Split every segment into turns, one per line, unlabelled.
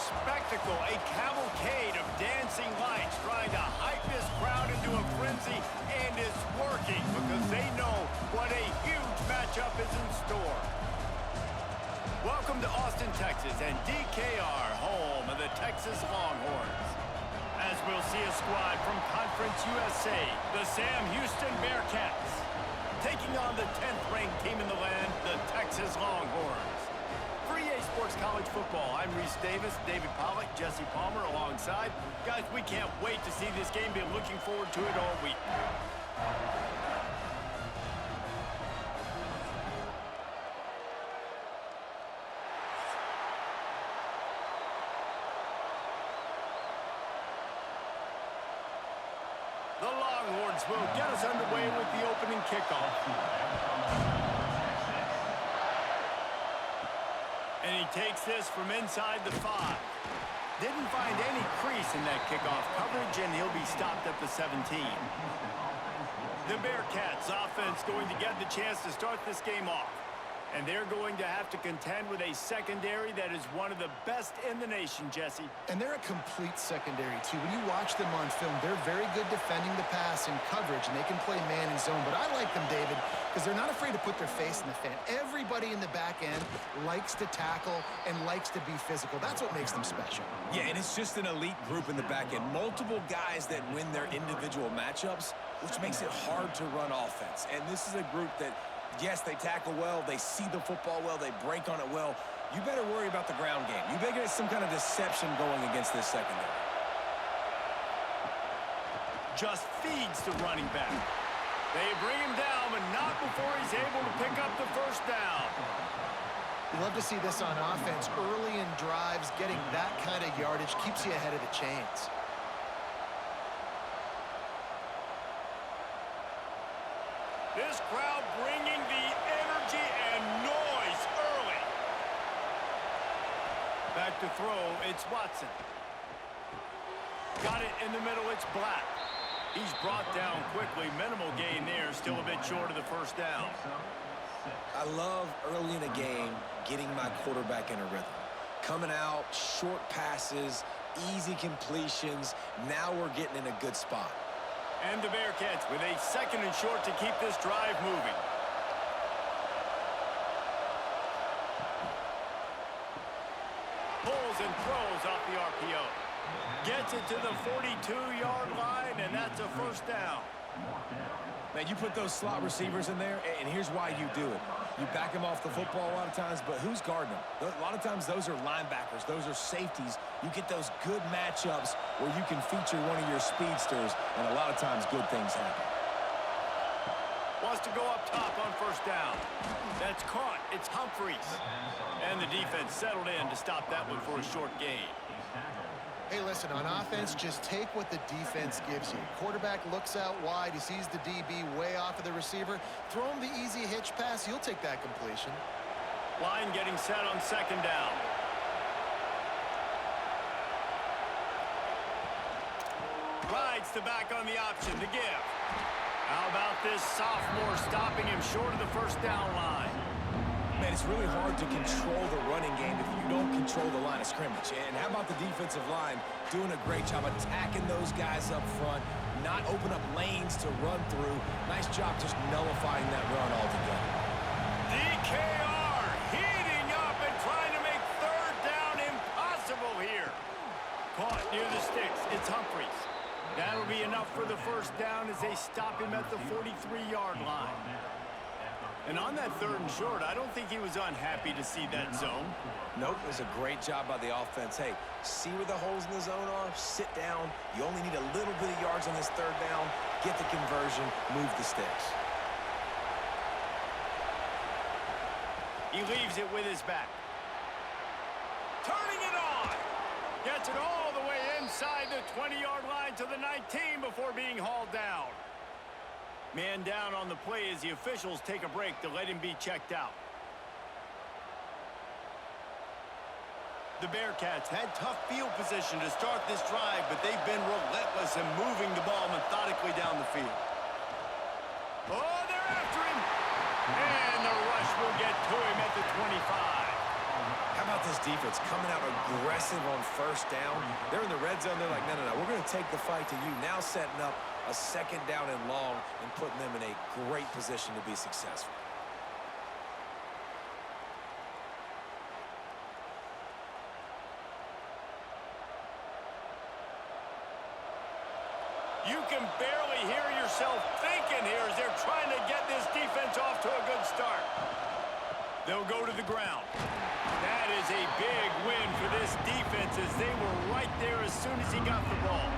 spectacle, a cavalcade of dancing lights trying to hype this crowd into a frenzy, and it's working because they know what a huge matchup is in store. Welcome to Austin, Texas, and DKR, home of the Texas Longhorns. As we'll see a squad from Conference USA, the Houston Bearkats, taking on the 10th-ranked team in the land, the Texas Longhorns. For EA Sports College Football, I'm Reese Davis, David Pollack, Jesse Palmer alongside. Guys, we can't wait to see this game. Been looking forward to it all week. The Longhorns will get us underway with the opening kickoff. And he takes this from inside the 5. Didn't find any crease in that kickoff coverage, and he'll be stopped at the 17. The Bearkats offense going to get the chance to start this game off. And they're going to have to contend with a secondary that is one of the best in the nation, Jesse.
And they're a complete secondary, too. When you watch them on film, they're very good defending the pass and coverage, and they can play man and zone. But I like them, David, because they're not afraid to put their face in the fan. Everybody in the back end likes to tackle and likes to be physical. That's what makes them special.
Yeah, and it's just an elite group in the back end. Multiple guys that win their individual matchups, which makes it hard to run offense. And this is a group that, yes, they tackle well, they see the football well, they break on it well. You better worry about the ground game. You better get some kind of deception going against this secondary.
Just feeds the running back. They bring him down, but not before he's able to pick up the first down.
You love to see this on offense. Early in drives, getting that kind of yardage keeps you ahead of the chains.
This crowd bringing the energy and noise early. Back to throw, it's Watson. Got it in the middle, it's Black. He's brought down quickly. Minimal gain there, still a bit short of the first down.
I love early in a game getting my quarterback in a rhythm. Coming out, short passes, easy completions. Now we're getting in a good spot.
And the Bearcats with a second and short to keep this drive moving. Pulls and throws off the RPO. Gets it to the 42-yard line, and that's a first down.
Man, you put those slot receivers in there, and here's why you do it. You back them off the football a lot of times, but who's guarding them? A lot of times those are linebackers. Those are safeties. You get those good matchups where you can feature one of your speedsters, and a lot of times good things happen.
Wants to go up top on first down. That's caught. It's Humphreys. And the defense settled in to stop that one for a short gain.
Hey, listen, on offense, just take what the defense gives you. Quarterback looks out wide. He sees the DB way off of the receiver. Throw him the easy hitch pass. You'll take that completion.
Line getting set on second down. Rides the back on the option to give. How about this sophomore stopping him short of the first down line?
Man, it's really hard to control the running game if you don't control the line of scrimmage. And how about the defensive line doing a great job attacking those guys up front, not open up lanes to run through. Nice job just nullifying that run altogether.
DKR heating up and trying to make third down impossible here. Caught near the sticks. It's Humphreys. That'll be enough for the first down as they stop him at the 43-yard line. And on that third and short, I don't think he was unhappy to see that zone.
Nope, it was a great job by the offense. Hey, see where the holes in the zone are, sit down. You only need a little bit of yards on this third down, get the conversion, move the sticks.
He leaves it with his back. Turning it on. Gets it all the way inside the 20-yard line to the 19 before being hauled down. Man down on the play as the officials take a break to let him be checked out. The Bearcats had tough field position to start this drive, but they've been relentless in moving the ball methodically down the field. Oh, they're after him. And the rush will get to him at the 25.
How about this defense coming out aggressive on first down. They're in the red zone. They're like, no, no, no, we're going to take the fight to you. Now setting up a second down and long and putting them in a great position to be successful.
You can barely hear yourself thinking here as they're trying to get this defense off to a good start. They'll go to the ground. That is a big win for this defense as they were right there as soon as he got the ball.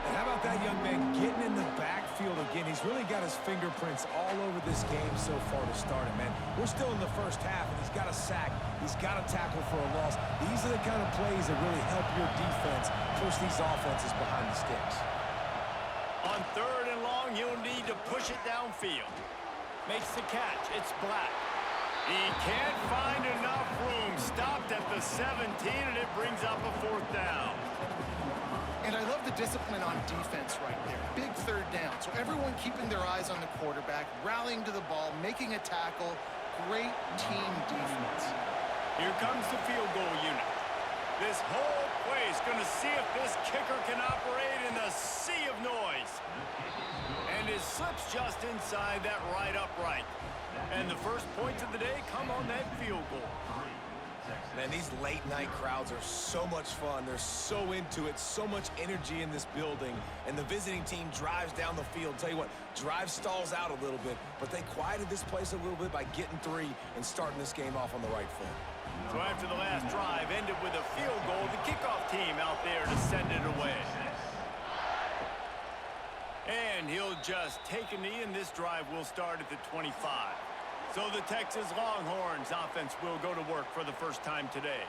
And how about that young man getting in the backfield again? He's really got his fingerprints all over this game so far to start it, man. We're still in the first half, and he's got a sack. He's got a tackle for a loss. These are the kind of plays that really help your defense push these offenses behind the sticks.
On third and long, he'll need to push it downfield. Makes the catch. It's Black. He can't find enough room. Stopped at the 17, and it brings up a fourth down.
And I love the discipline on defense right there. Big third down. So everyone keeping their eyes on the quarterback, rallying to the ball, making a tackle. Great team defense.
Here comes the field goal unit. This whole play is going to see if this kicker can operate in the sea of noise. And it slips just inside that right upright. And the first points of the day come on that field goal.
Man, these late-night crowds are so much fun. They're so into it, so much energy in this building. And the visiting team drives down the field. Tell you what, drive stalls out a little bit, but they quieted this place a little bit by getting three and starting this game off on the right foot.
So after the last drive ended with a field goal, the kickoff team out there to send it away. And he'll just take a knee, and this drive will start at the 25. So the Texas Longhorns offense will go to work for the first time today.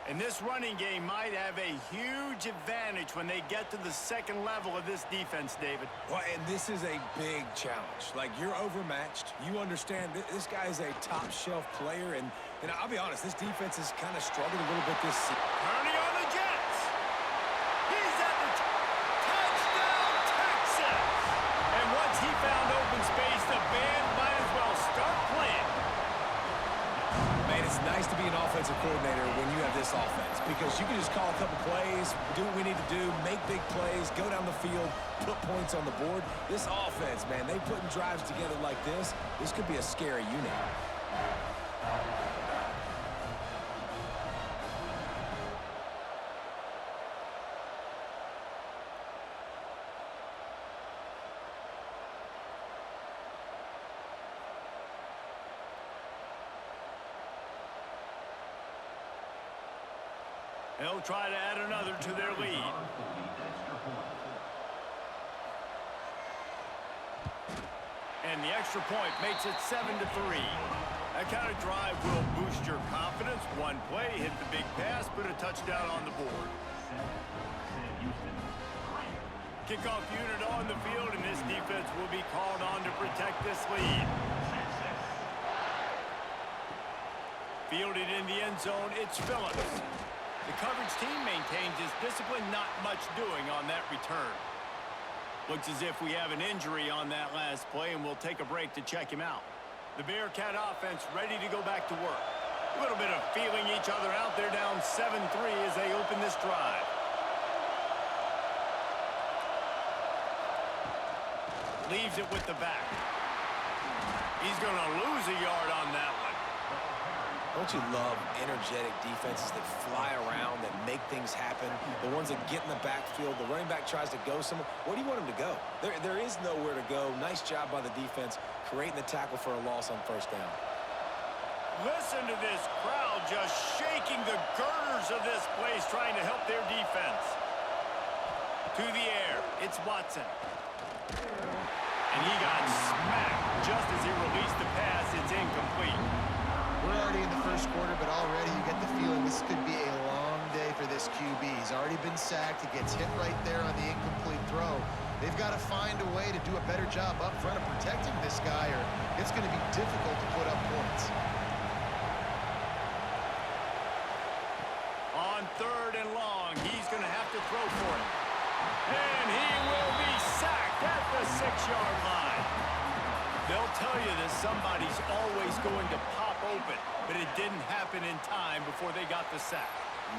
And this running game might have a huge advantage when they get to the second level of this defense, David.
Well, and this is a big challenge. Like, you're overmatched. You understand this guy is a top-shelf player. And I'll be honest, this defense has kind of struggled a little bit this season.
Turning on the Jets. He's at the touchdown, Texas. And once he found open space, the band might as well start playing.
Man, it's nice to be an offensive coordinator when you have this offense because you can just call a couple plays, do what we need to do, make big plays, go down the field, put points on the board. This offense, man, they putting drives together like this could be a scary unit.
They'll try to add another to their lead. And the extra point makes it 7-3. That kind of drive will boost your confidence. One play, hit the big pass, put a touchdown on the board. Kickoff unit on the field, and this defense will be called on to protect this lead. Fielded in the end zone, it's Phillips. The coverage team maintains his discipline, not much doing on that return. Looks as if we have an injury on that last play, and we'll take a break to check him out. The Bearcat offense ready to go back to work. A little bit of feeling each other out. They're down 7-3 as they open this drive. Leaves it with the back. He's going to lose a yard on that one.
Don't you love energetic defenses that fly around, that make things happen? The ones that get in the backfield, the running back tries to go somewhere. Where do you want him to go? There is nowhere to go. Nice job by the defense, creating the tackle for a loss on first down.
Listen to this crowd just shaking the girders of this place, trying to help their defense. To the air, it's Watson. And he got smacked just as he released the pass. It's incomplete.
We're already in the first quarter, but already you get the feeling this could be a long day for this QB. He's already been sacked. He gets hit right there on the incomplete throw. They've got to find a way to do a better job up front of protecting this guy, or it's going to be difficult to put up points.
On third and long, he's going to have to throw for it. And he will be sacked at the 6-yard line. They'll tell you that somebody's always going to pop open, but it didn't happen in time before they got the sack.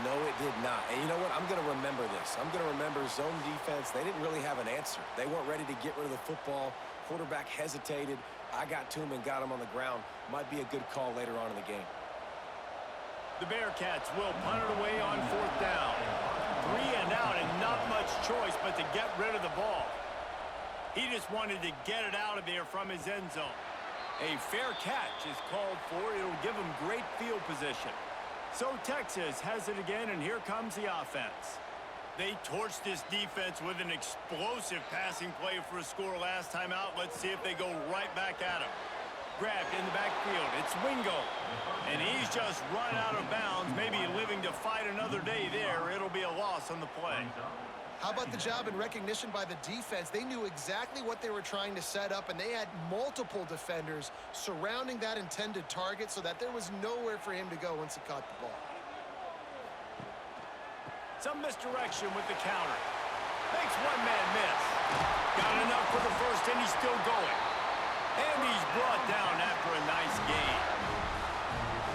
No, it did not. And you know what? I'm going to remember this. I'm going to remember zone defense. They didn't really have an answer. They weren't ready to get rid of the football. Quarterback hesitated. I got to him and got him on the ground. Might be a good call later on in the game.
The Bearcats will punt it away on 4th down. 3 and out and not much choice but to get rid of the ball. He just wanted to get it out of there from his end zone. A fair catch is called for. It'll give him great field position. So Texas has it again, and here comes the offense. They torched this defense with an explosive passing play for a score last time out. Let's see if they go right back at him. Grabbed in the backfield. It's Wingo. And he's just run out of bounds, maybe living to fight another day there. It'll be a loss on the play.
How about the job and recognition by the defense? They knew exactly what they were trying to set up, and they had multiple defenders surrounding that intended target so that there was nowhere for him to go once he caught the ball.
Some misdirection with the counter. Makes one man miss. Got enough for the first, and he's still going. And he's brought down after a nice game.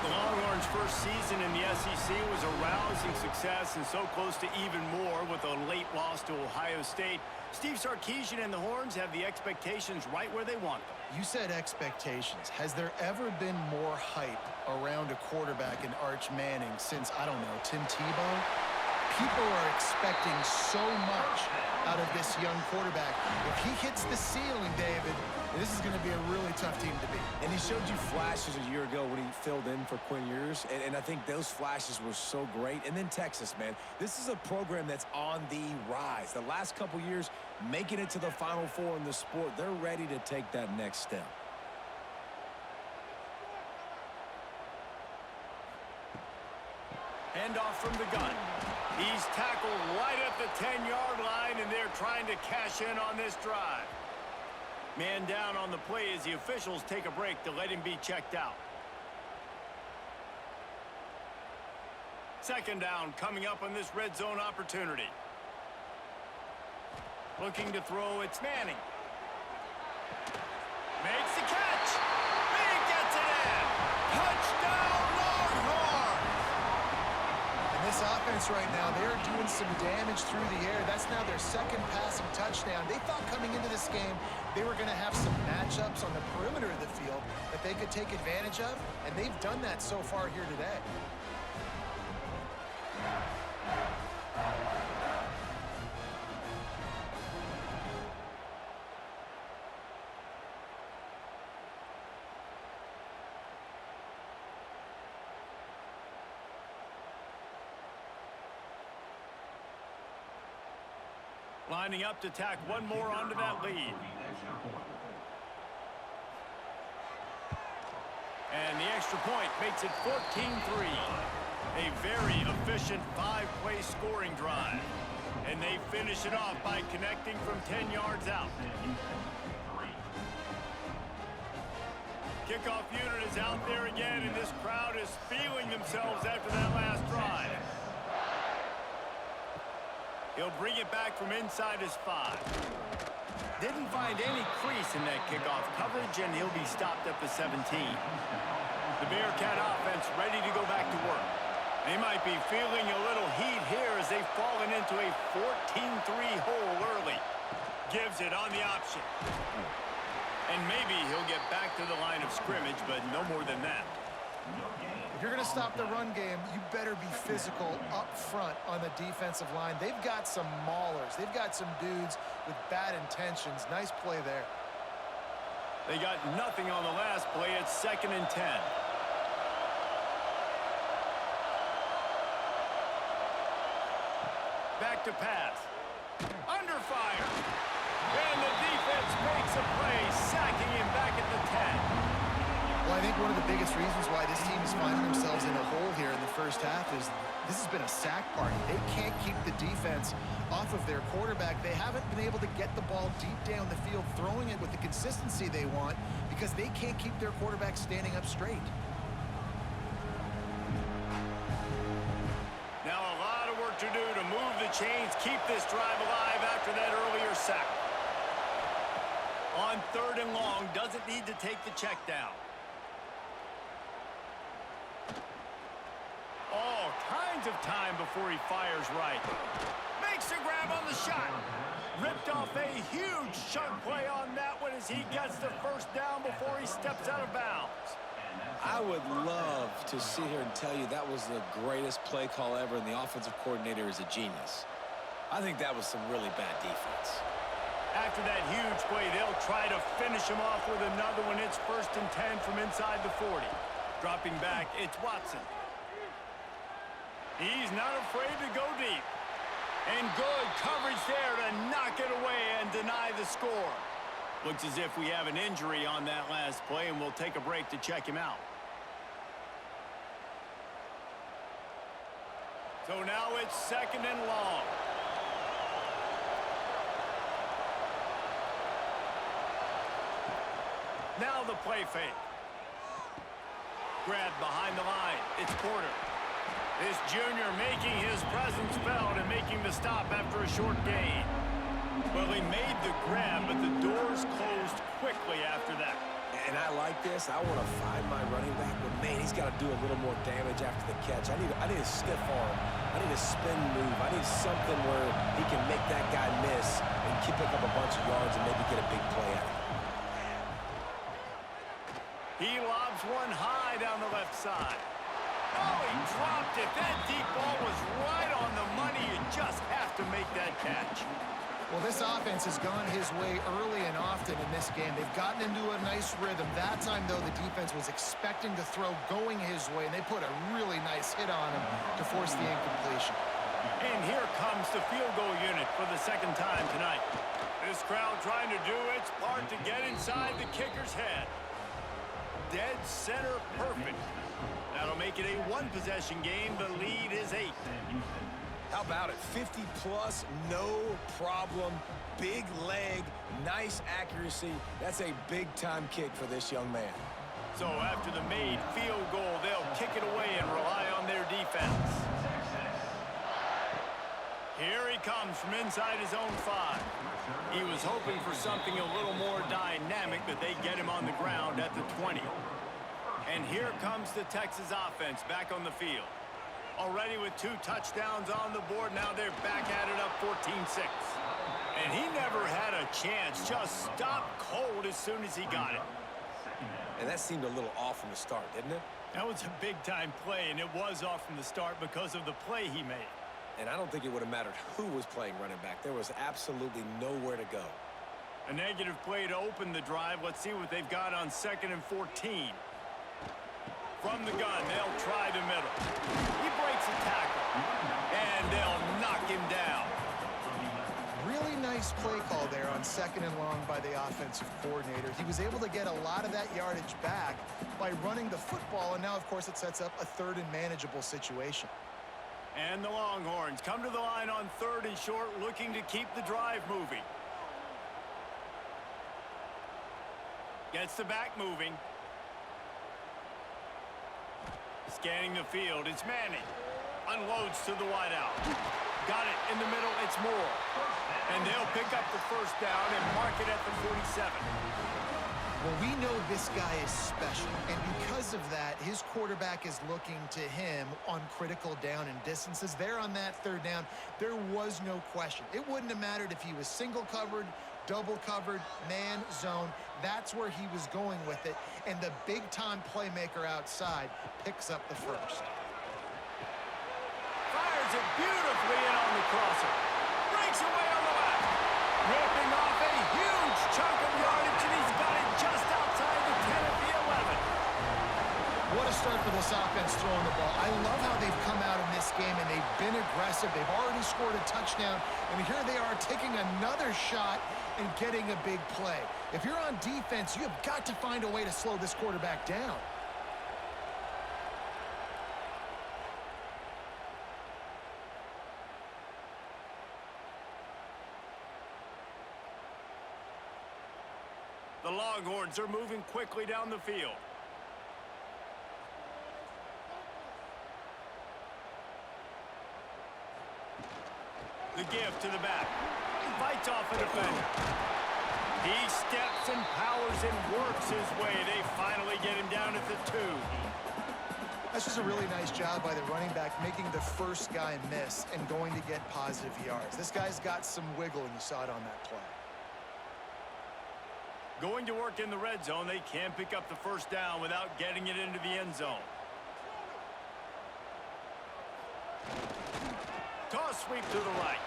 The Longhorns' first season in the SEC was a rousing success and so close to even more with a late loss to Ohio State. Steve Sarkisian and the Horns have the expectations right where they want them.
You said expectations. Has there ever been more hype around a quarterback in Arch Manning since, I don't know, Tim Tebow? People are expecting so much out of this young quarterback. If he hits the ceiling, David, this is going to be a really tough team to beat.
And he showed you flashes a year ago when he filled in for Quinn Ewers, and I think those flashes were so great. And then Texas, man, this is a program that's on the rise. The last couple years, making it to the Final Four in the sport, they're ready to take that next step.
Handoff from the gun. He's tackled right at the 10-yard line, and they're trying to cash in on this drive. Man down on the play as the officials take a break to let him be checked out. Second down coming up on this red zone opportunity. Looking to throw, it's Manning. Makes the catch. He gets it in. Touchdown, Longhorns!
And this offense right now, they're doing some damage through the air. That's now their second passing touchdown. They thought coming into this game they were going to have some matchups on the perimeter of the field that they could take advantage of, and they've done that so far here today.
Lining up to tack one more onto that lead. And the extra point makes it 14-3. A very efficient 5-play scoring drive. And they finish it off by connecting from 10 yards out. Kickoff unit is out there again, and this crowd is feeling themselves after that last drive. He'll bring it back from inside his 5. Didn't find any crease in that kickoff coverage, and he'll be stopped at the 17. The Bearcat offense ready to go back to work. They might be feeling a little heat here as they've fallen into a 14-3 hole early. Gives it on the option. And maybe he'll get back to the line of scrimmage, but no more than that.
If you're going to stop the run game, you better be physical up front on the defensive line. They've got some maulers. They've got some dudes with bad intentions. Nice play there.
They got nothing on the last play. It's 2nd and 10. Back to pass. Under fire. And the defense makes a play, sacking him back at the 10.
Well, I think one of the biggest reasons why this team is finding themselves in a hole here in the first half is this has been a sack party. They can't keep the defense off of their quarterback. They haven't been able to get the ball deep down the field, throwing it with the consistency they want because they can't keep their quarterback standing up straight.
Now a lot of work to do to move the chains, keep this drive alive after that earlier sack. On 3rd and long, doesn't need to take the check down. seconds of time before he fires right. Makes a grab on the shot. Ripped off a huge chunk play on that one as he gets the first down before he steps out of bounds.
I would love to sit here and tell you that was the greatest play call ever, and the offensive coordinator is a genius. I think that was some really bad defense.
After that huge play, they'll try to finish him off with another one. It's 1st and 10 from inside the 40. Dropping back, it's Watson. He's not afraid to go deep. And good coverage there to knock it away and deny the score. Looks as if we have an injury on that last play, and we'll take a break to check him out. So now it's 2nd and long. Now the play fake. Grabbed behind the line. It's Porter. This junior making his presence felt and making the stop after a short gain. Well, he made the grab, but the doors closed quickly after that.
And I like this. I want to find my running back, but man, he's got to do a little more damage after the catch. I need a stiff arm. I need a spin move. I need something where he can make that guy miss and pick up a bunch of yards and maybe get a big play out of it.
He lobs one high down the left side. Oh, he dropped it. That deep ball was right on the money. You just have to make that catch.
Well, this offense has gone his way early and often in this game. They've gotten into a nice rhythm. That time, though, the defense was expecting to throw going his way, and they put a really nice hit on him to force the incompletion.
And here comes the field goal unit for the 2nd time tonight. This crowd trying to do its part to get inside the kicker's head. Dead center perfect. That'll make it a one-possession game. The lead is 8.
How about it? 50-plus, no problem. Big leg, nice accuracy. That's a big-time kick for this young man.
So after the made field goal, they'll kick it away and rely on their defense. Here he comes from inside his own 5. He was hoping for something a little more dynamic, but they get him on the ground at the 20. And here comes the Texas offense back on the field. Already with 2 touchdowns on the board, now they're back at it up 14-6. And he never had a chance, just stopped cold as soon as he got it.
And that seemed a little off from the start, didn't it?
That was a big-time play, and it was off from the start because of the play he made.
And I don't think it would have mattered who was playing running back. There was absolutely nowhere to go.
A negative play to open the drive. Let's see what they've got on 2nd and 14. From the gun, they'll try the middle. He breaks a tackle, and they'll knock him down.
Really nice play call there on 2nd and long by the offensive coordinator. He was able to get a lot of that yardage back by running the football, and now, of course, it sets up a 3rd and manageable situation.
And the Longhorns come to the line on 3rd and short, looking to keep the drive moving. Gets the back moving. Scanning the field, it's Manning. Unloads to the wideout. Got it in the middle, it's Moore. And they'll pick up the 1st down and mark it at the 47.
Well, we know this guy is special, and because of that, his quarterback is looking to him on critical down and distances. There on that 3rd down, there was no question. It wouldn't have mattered if he was single covered, double covered, man, zone. That's where he was going with it, and the big-time playmaker outside picks up the 1st.
Fires it beautifully in on the crosser. Breaks away on the left. Ripping off a huge chunk of yardage, and he's got it just outside the 10 at the 11.
What a start for this offense throwing the ball. I love how they've come out in this game, and they've been aggressive. They've already scored a touchdown, and here they are taking another shot and getting a big play. If you're on defense, you have got to find a way to slow this quarterback down.
The Longhorns are moving quickly down the field. The give to the back. Fights off a defender. He steps and powers and works his way. They finally get him down at the 2.
That's just a really nice job by the running back, making the first guy miss and going to get positive yards. This guy's got some wiggle, and you saw it on that play.
Going to work in the red zone, they can pick up the first down without getting it into the end zone. Toss sweep to the right.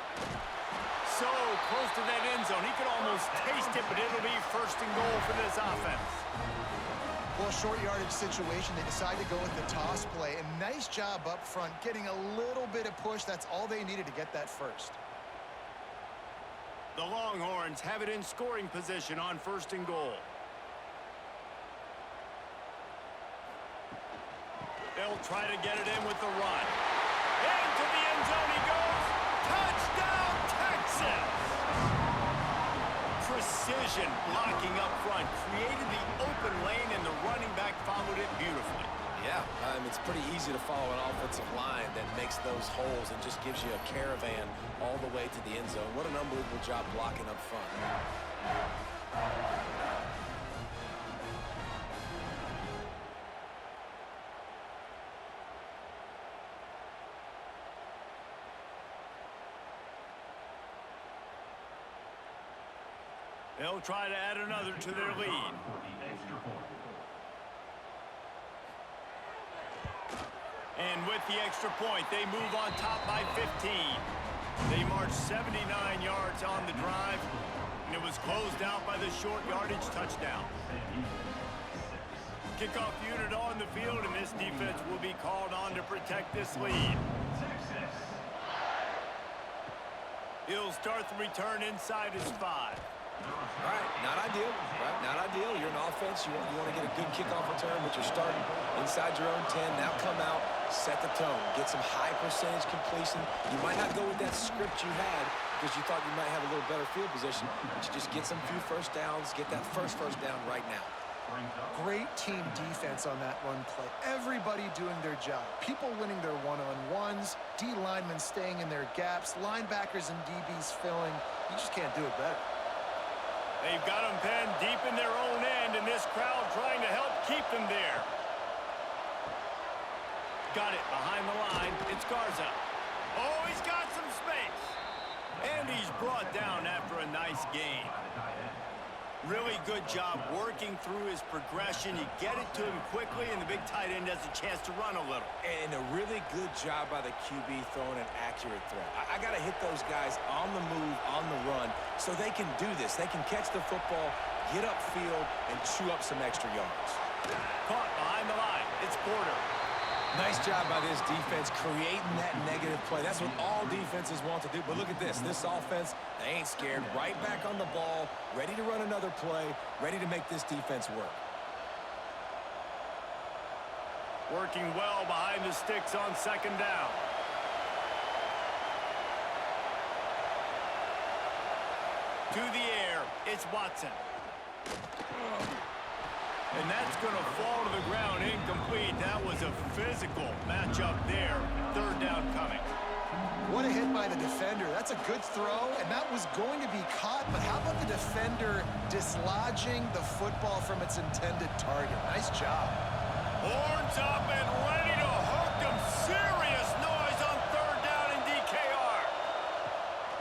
So close to that end zone. He could almost taste it, but it'll be first and goal for this offense.
Well, short yardage situation, they decide to go with the toss play. And nice job up front, getting a little bit of push. That's all they needed to get that first.
The Longhorns have it in scoring position on first and goal. They'll try to get it in with the run. Into the end zone he goes. Touchdown, Texas! Precision blocking up front created the open lane, and the running back followed it beautifully.
Yeah, it's pretty easy to follow an offensive line that makes those holes and just gives you a caravan all the way to the end zone. What an unbelievable job blocking up front.
They'll try to add another to their lead. And with the extra point, they move on top by 15. They march 79 yards on the drive, and it was closed out by the short yardage touchdown. Kickoff unit on the field, and this defense will be called on to protect this lead. He'll start the return inside his 5.
All right, not ideal, right? Not ideal. You're an offense. You want to get a good kickoff return, but you're starting inside your own 10. Now come out, set the tone, get some high percentage completion. You might not go with that script you had because you thought you might have a little better field position, but you just get some few first downs, get that first down right now.
Great team defense on that run play. Everybody doing their job. People winning their one-on-ones, D linemen staying in their gaps, linebackers and DBs filling. You just can't do it better.
They've got them penned deep in their own end, and this crowd trying to help keep them there. Got it behind the line. It's Garza. Oh, he's got some space. And he's brought down after a nice gain. Really good job working through his progression. You get it to him quickly, and the big tight end has a chance to run a little.
And a really good job by the QB throwing an accurate throw. I got to hit those guys on the move, on the run, so they can do this. They can catch the football, get upfield, and chew up some extra yards.
Caught behind the line. It's Porter.
Nice job by this defense creating that negative play. That's what all defenses want to do. But look at this. This offense, they ain't scared. Right back on the ball, ready to run another play, ready to make this defense work.
Working well behind the sticks on second down. To the air, it's Watson. And that's going to fall to the ground incomplete. That was a physical matchup there. Third down coming.
What a hit by the defender. That's a good throw, and that was going to be caught. But how about the defender dislodging the football from its intended target? Nice job.
Horns up and ready to hook them. Serious noise on third down in DKR.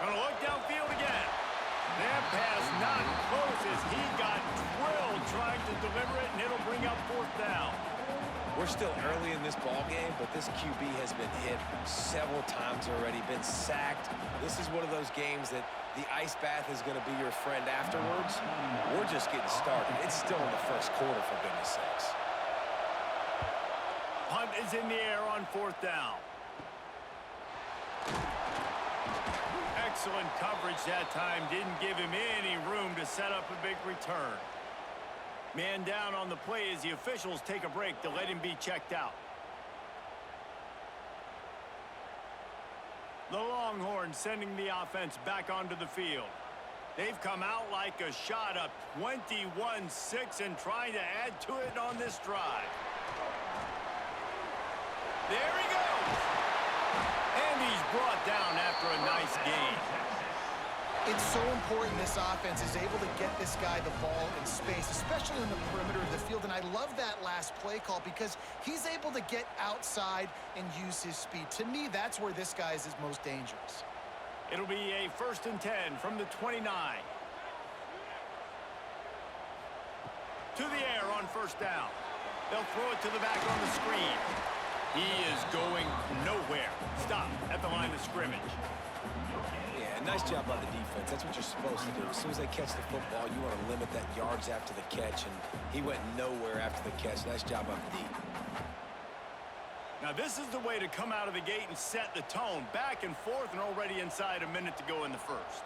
Gonna look downfield again. That pass not close as he got drilled trying to deliver it, and it'll bring up fourth down.
We're still early in this ball game, but this QB has been hit several times already, been sacked. This is one of those games that the ice bath is going to be your friend afterwards. We're just getting started. It's still in the first quarter, for goodness sakes.
Punt is in the air on fourth down. Excellent coverage that time. Didn't give him any room to set up a big return. Man down on the play as the officials take a break to let him be checked out. The Longhorns sending the offense back onto the field. They've come out like a shot up 21-6 and trying to add to it on this drive. There he goes. And he's brought down after a nice gain.
It's so important this offense is able to get this guy the ball in space, especially on the perimeter of the field. And I love that last play call because he's able to get outside and use his speed. To me, that's where this guy is his most dangerous.
It'll be a 1st and 10 from the 29. To the air on 1st down. They'll throw it to the back on the screen. He is going nowhere. Stop at the line of scrimmage.
Nice job by the defense. That's what you're supposed to do. As soon as they catch the football, you want to limit that yards after the catch, and he went nowhere after the catch. Nice job by the D.
Now, this is the way to come out of the gate and set the tone. Back and forth and already inside a minute to go in the first.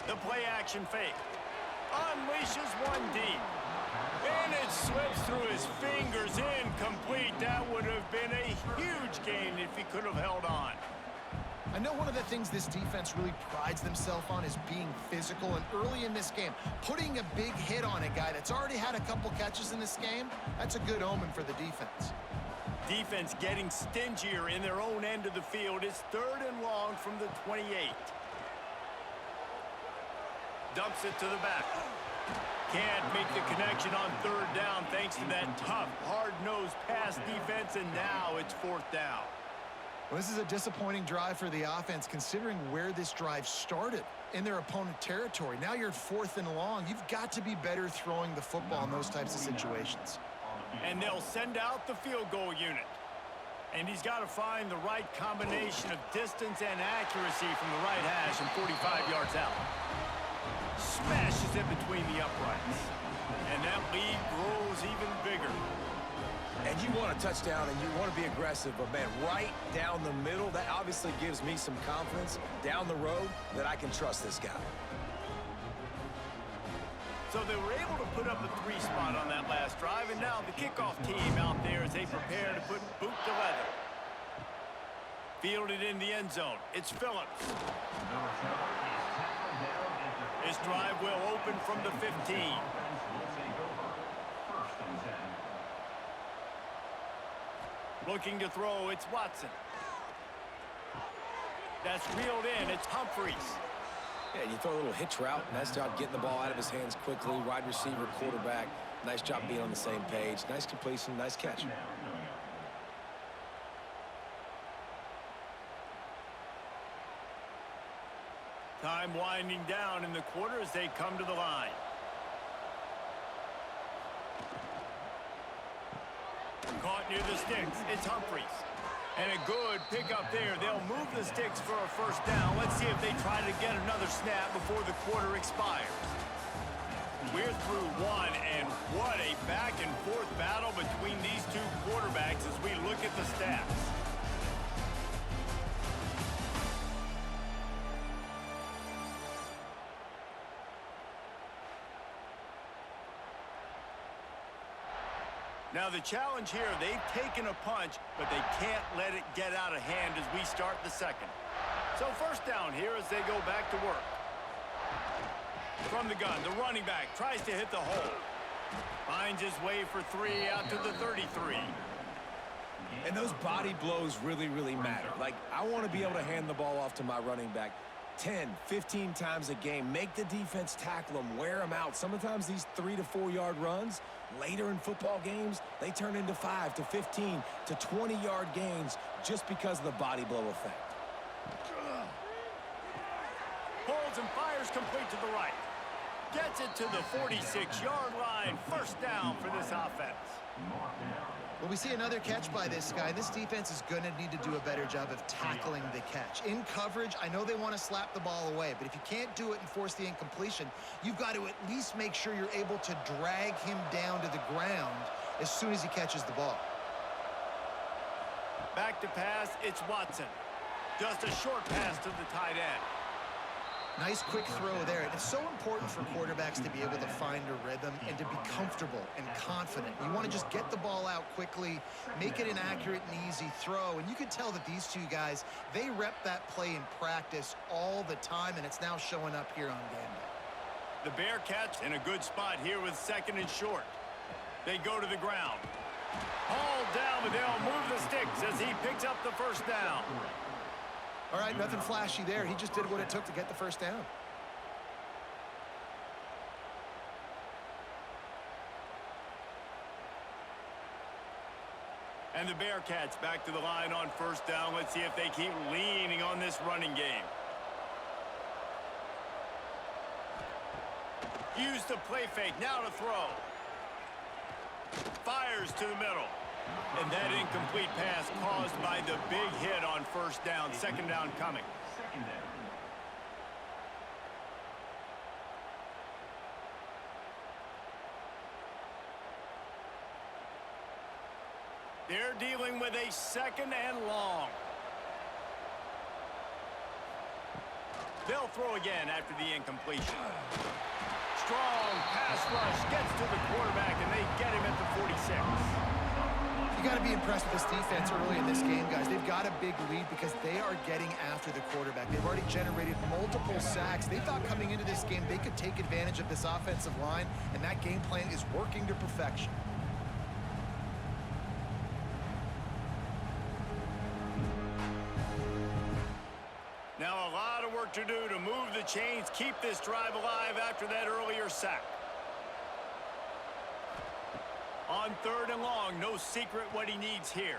The play-action fake. Unleashes one deep. And it slips through his fingers. Incomplete. That would have been a huge gain if he could have held on.
I know one of the things this defense really prides themselves on is being physical, and early in this game, putting a big hit on a guy that's already had a couple catches in this game, that's a good omen for the defense.
Defense getting stingier in their own end of the field. It's 3rd and long from the 28. Dumps it to the back. Can't make the connection on 3rd down thanks to that tough, hard-nosed pass defense, and now it's 4th down.
Well, this is a disappointing drive for the offense considering where this drive started in their opponent territory. Now you're at 4th and long. You've got to be better throwing the football in those types of situations.
And they'll send out the field goal unit. And he's got to find the right combination of distance and accuracy from the right hash and 45 yards out. Smashes it between the uprights. And that lead grows even bigger.
And you want a touchdown and you want to be aggressive, but man, right down the middle, that obviously gives me some confidence down the road that I can trust this guy.
So they were able to put up a 3 spot on that last drive, and now the kickoff team out there as they prepare to put boot to leather. Fielded in the end zone. It's Phillips. This drive will open from the 15. Looking to throw, it's Watson. That's reeled in, it's Humphries.
Yeah, you throw a little hitch route. Nice job getting the ball out of his hands quickly. Wide receiver, quarterback. Nice job being on the same page. Nice completion, nice catch.
Time winding down in the quarter as they come to the line. Caught near the sticks. It's Humphries. And a good pickup there. They'll move the sticks for a 1st down. Let's see if they try to get another snap before the quarter expires. We're through one, and what a back-and-forth battle between these two quarterbacks as we look at the stats. Now the challenge here, they've taken a punch, but they can't let it get out of hand as we start the second. So 1st down here as they go back to work. From the gun, the running back tries to hit the hole. Finds his way for 3 out to the 33.
And those body blows really, really matter. Like, I want to be able to hand the ball off to my running back 10, 15 times a game. Make the defense tackle them, wear them out. Sometimes these 3 to 4 yard runs, later in football games, they turn into 5 to 15 to 20 yard gains just because of the body blow effect.
Pulls and fires complete to the right. Gets it to the 46-yard line. 1st down for this offense.
Well, we see another catch by this guy. This defense is going to need to do a better job of tackling the catch. In coverage, I know they want to slap the ball away, but if you can't do it and force the incompletion, you've got to at least make sure you're able to drag him down to the ground as soon as he catches the ball.
Back to pass, it's Watson. Just a short pass to the tight end.
Nice quick throw there. And it's so important for quarterbacks to be able to find a rhythm and to be comfortable and confident. You want to just get the ball out quickly, make it an accurate and easy throw. And you can tell that these two guys, they rep that play in practice all the time, and it's now showing up here on game day.
The Bearkats in a good spot here with 2nd and short. They go to the ground. Hauled down, but they'll move the sticks as he picks up the 1st down.
All right, nothing flashy there. He just did what it took to get the first down.
And the Bearcats back to the line on first down. Let's see if they keep leaning on this running game. Use the play fake. Now to throw. Fires to the middle. And that incomplete pass caused by the big hit on first down. Second down coming. They're dealing with a second and long. They'll throw again after the incompletion. Strong pass rush gets to the quarterback, and they get him at the 46.
You got to be impressed with this defense early in this game, guys. They've got a big lead because they are getting after the quarterback. They've already generated multiple sacks. They thought coming into this game they could take advantage of this offensive line, and that game plan is working to perfection.
Now a lot of work to do to move the chains, keep this drive alive after that earlier sack. On third and long, no secret what he needs here.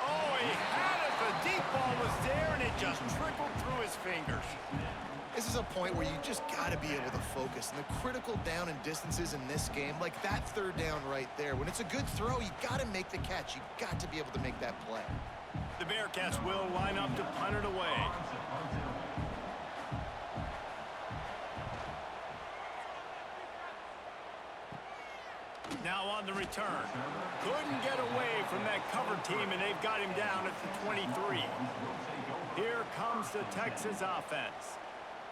Oh, he had it. The deep ball was there, and it just trickled through his fingers.
This is a point where you just got to be able to focus. And the critical down and distances in this game, like that third down right there, when it's a good throw, you got to make the catch. You got to be able to make that play.
The Bearcats will line up to punt it away. Now on the return. Couldn't get away from that cover team, and they've got him down at the 23. Here comes the Texas offense.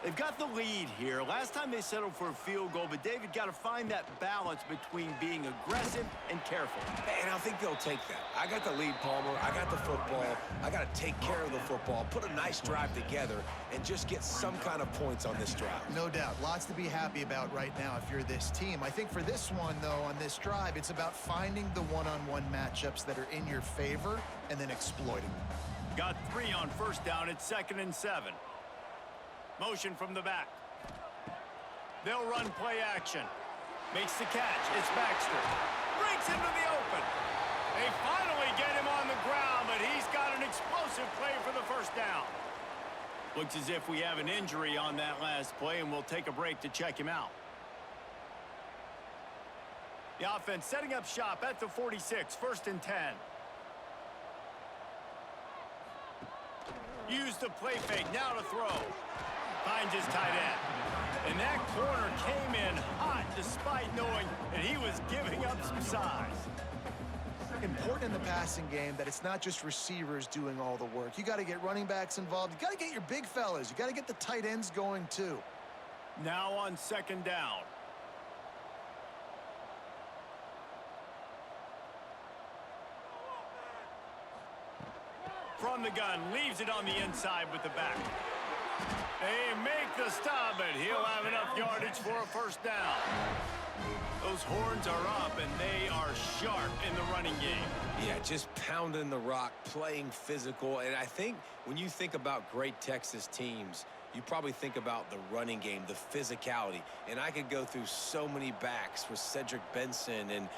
They've got the lead here. Last time they settled for a field goal, but David got to find that balance between being aggressive and careful.
And I think they'll take that. I got the lead, Palmer. I got the football. I got to take care of the football, put a nice drive together, and just get some kind of points on this drive.
No doubt. Lots to be happy about right now if you're this team. I think for this one, though, on this drive, it's about finding the one-on-one matchups that are in your favor and then exploiting them.
Got 3 on first down. It's 2nd and 7. Motion from the back. They'll run play action. Makes the catch. It's Baxter. Breaks into the open. They finally get him on the ground, but he's got an explosive play for the first down. Looks as if we have an injury on that last play, and we'll take a break to check him out. The offense setting up shop at the 46. 1st and 10. Use the play fake. Now to throw. Finds his tight end. And that corner came in hot despite knowing that he was giving up some size.
Important in the passing game that it's not just receivers doing all the work. You got to get running backs involved. You got to get your big fellas. You got to get the tight ends going too.
Now on 2nd down. From the gun, leaves it on the inside with the back. They make the stop, but he'll have enough yardage for a first down. Those horns are up, and they are sharp in the running game.
Yeah, just pounding the rock, playing physical. And I think when you think about great Texas teams, you probably think about the running game, the physicality. And I could go through so many backs with Cedric Benson and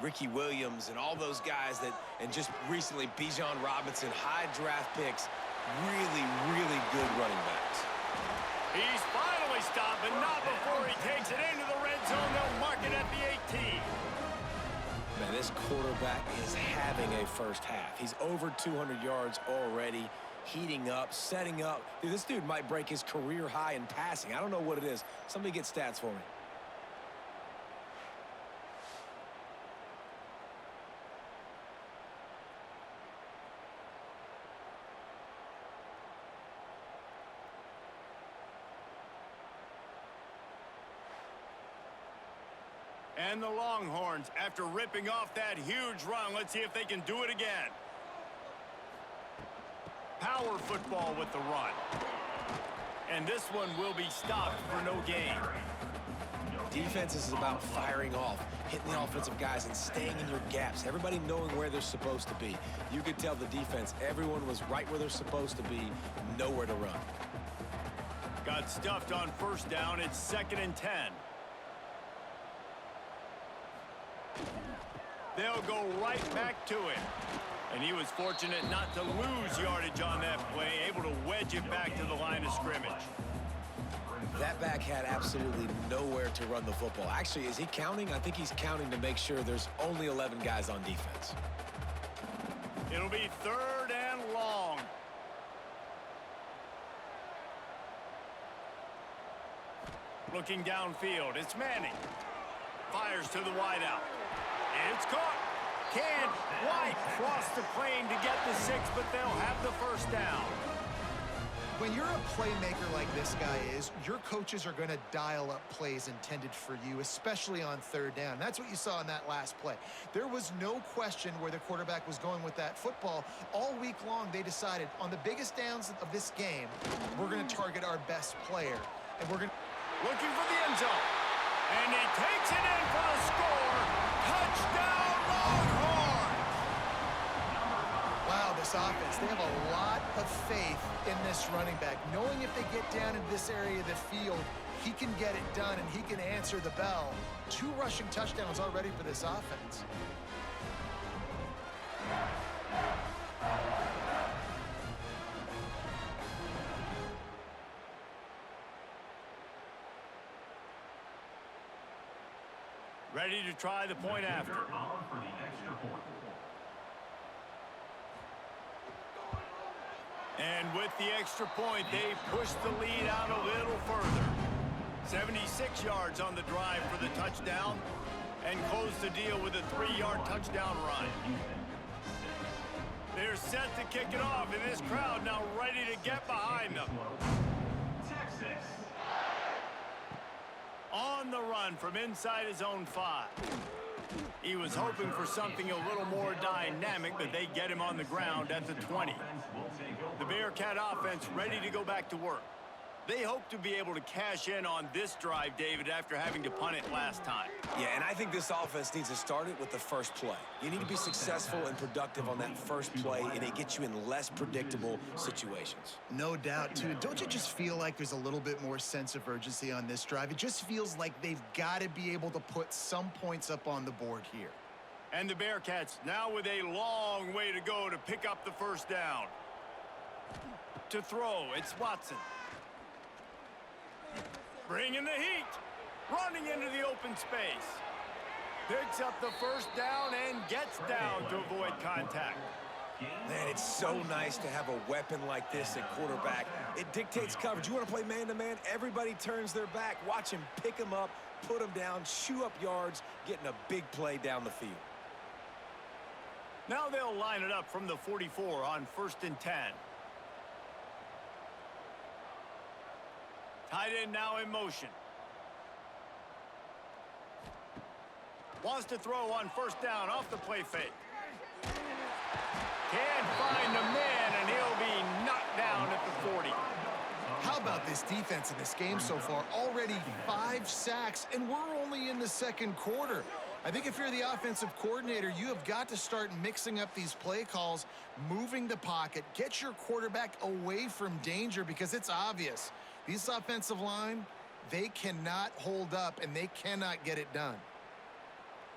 Ricky Williams and all those guys that, and just recently Bijan Robinson, high draft picks, really, really good running backs.
He's finally stopped, but not before he takes it into the red zone. They'll mark it at the 18.
Man, this quarterback is having a first half. He's over 200 yards already, heating up, setting up. Dude, this dude might break his career high in passing. I don't know what it is. Somebody get stats for me.
And the Longhorns, after ripping off that huge run, let's see if they can do it again. Power football with the run. And this one will be stopped for no gain.
Defense is about firing off, hitting the offensive guys, and staying in your gaps. Everybody knowing where they're supposed to be. You could tell the defense, everyone was right where they're supposed to be, nowhere to run.
Got stuffed on first down. It's 2nd and 10. They'll go right back to it. And he was fortunate not to lose yardage on that play, able to wedge it back to the line of scrimmage.
That back had absolutely nowhere to run the football. Actually, is he counting? I think he's counting to make sure there's only 11 guys on defense.
It'll be 3rd and long. Looking downfield, it's Manning. Fires to the wideout. It's caught. Can White cross the plane to get the 6, but they'll have the first down.
When you're a playmaker like this guy is, your coaches are going to dial up plays intended for you, especially on 3rd down. That's what you saw in that last play. There was no question where the quarterback was going with that football. All week long, they decided on the biggest downs of this game, we're going to target our best player. And we're going to...
Looking for the end zone. And he takes it in for the score. Touchdown, Longhorns!
Wow, this offense, they have a lot of faith in this running back, knowing if they get down in this area of the field, he can get it done and he can answer the bell. 2 rushing touchdowns already for this offense.
Ready to try the point after. And with the extra point, they push the lead out a little further. 76 yards on the drive for the touchdown, and close the deal with a 3-yard touchdown run. They're set to kick it off, and this crowd now ready to get behind them.
Texas.
On the run from inside his own 5. He was hoping for something a little more dynamic, but they get him on the ground at the 20. The Bearcat offense ready to go back to work. They hope to be able to cash in on this drive, David, after having to punt it last time.
Yeah, and I think this offense needs to start it with the first play. You need to be successful and productive on that first play, and it gets you in less predictable situations.
No doubt, too. Don't you just feel like there's a little bit more sense of urgency on this drive? It just feels like they've got to be able to put some points up on the board here.
And the Bearcats now with a long way to go to pick up the first down. To throw, it's Watson. Bringing the heat. Running into the open space. Picks up the first down and gets down to avoid contact.
Man, it's so nice to have a weapon like this at quarterback. It dictates coverage. You want to play man-to-man? Everybody turns their back. Watch him pick him up, put him down, chew up yards, getting a big play down the field.
Now they'll line it up from the 44 on 1st and 10. Tight end now in motion. Wants to throw on first down off the play fake. Can't find the man, and he'll be knocked down at the 40.
How about this defense in this game so far? Already 5 sacks, and we're only in the 2nd quarter. I think if you're the offensive coordinator, you have got to start mixing up these play calls, moving the pocket, get your quarterback away from danger, because it's obvious. This offensive line, they cannot hold up, and they cannot get it done.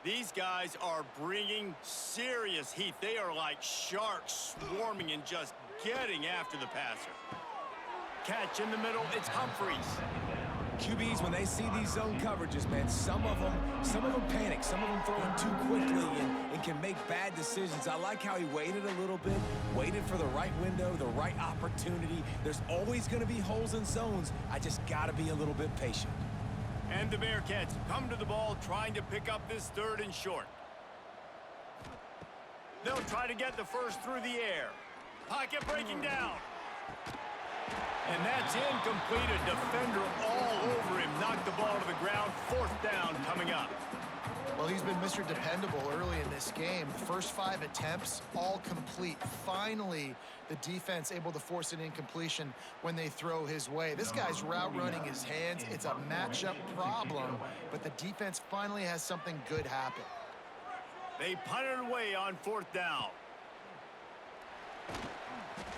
These guys are bringing serious heat. They are like sharks swarming and just getting after the passer. Catch in the middle, it's Humphreys.
QBs, when they see these zone coverages, man, some of them panic. Some of them throw it too quickly and can make bad decisions. I like how he waited a little bit, waited for the right window, the right opportunity. There's always going to be holes in zones. I just got to be a little bit patient.
And the Bearcats come to the ball trying to pick up this 3rd and short. They'll try to get the first through the air. Pocket breaking down. And that's incomplete. A defender all over him. Knocked the ball to the ground. 4th down coming up.
Well, he's been Mr. Dependable early in this game. The first 5 attempts, all complete. Finally, the defense able to force an incompletion when they throw his way. This guy's route running his hands. It's a matchup problem, but the defense finally has something good happen.
They punt it away on 4th down.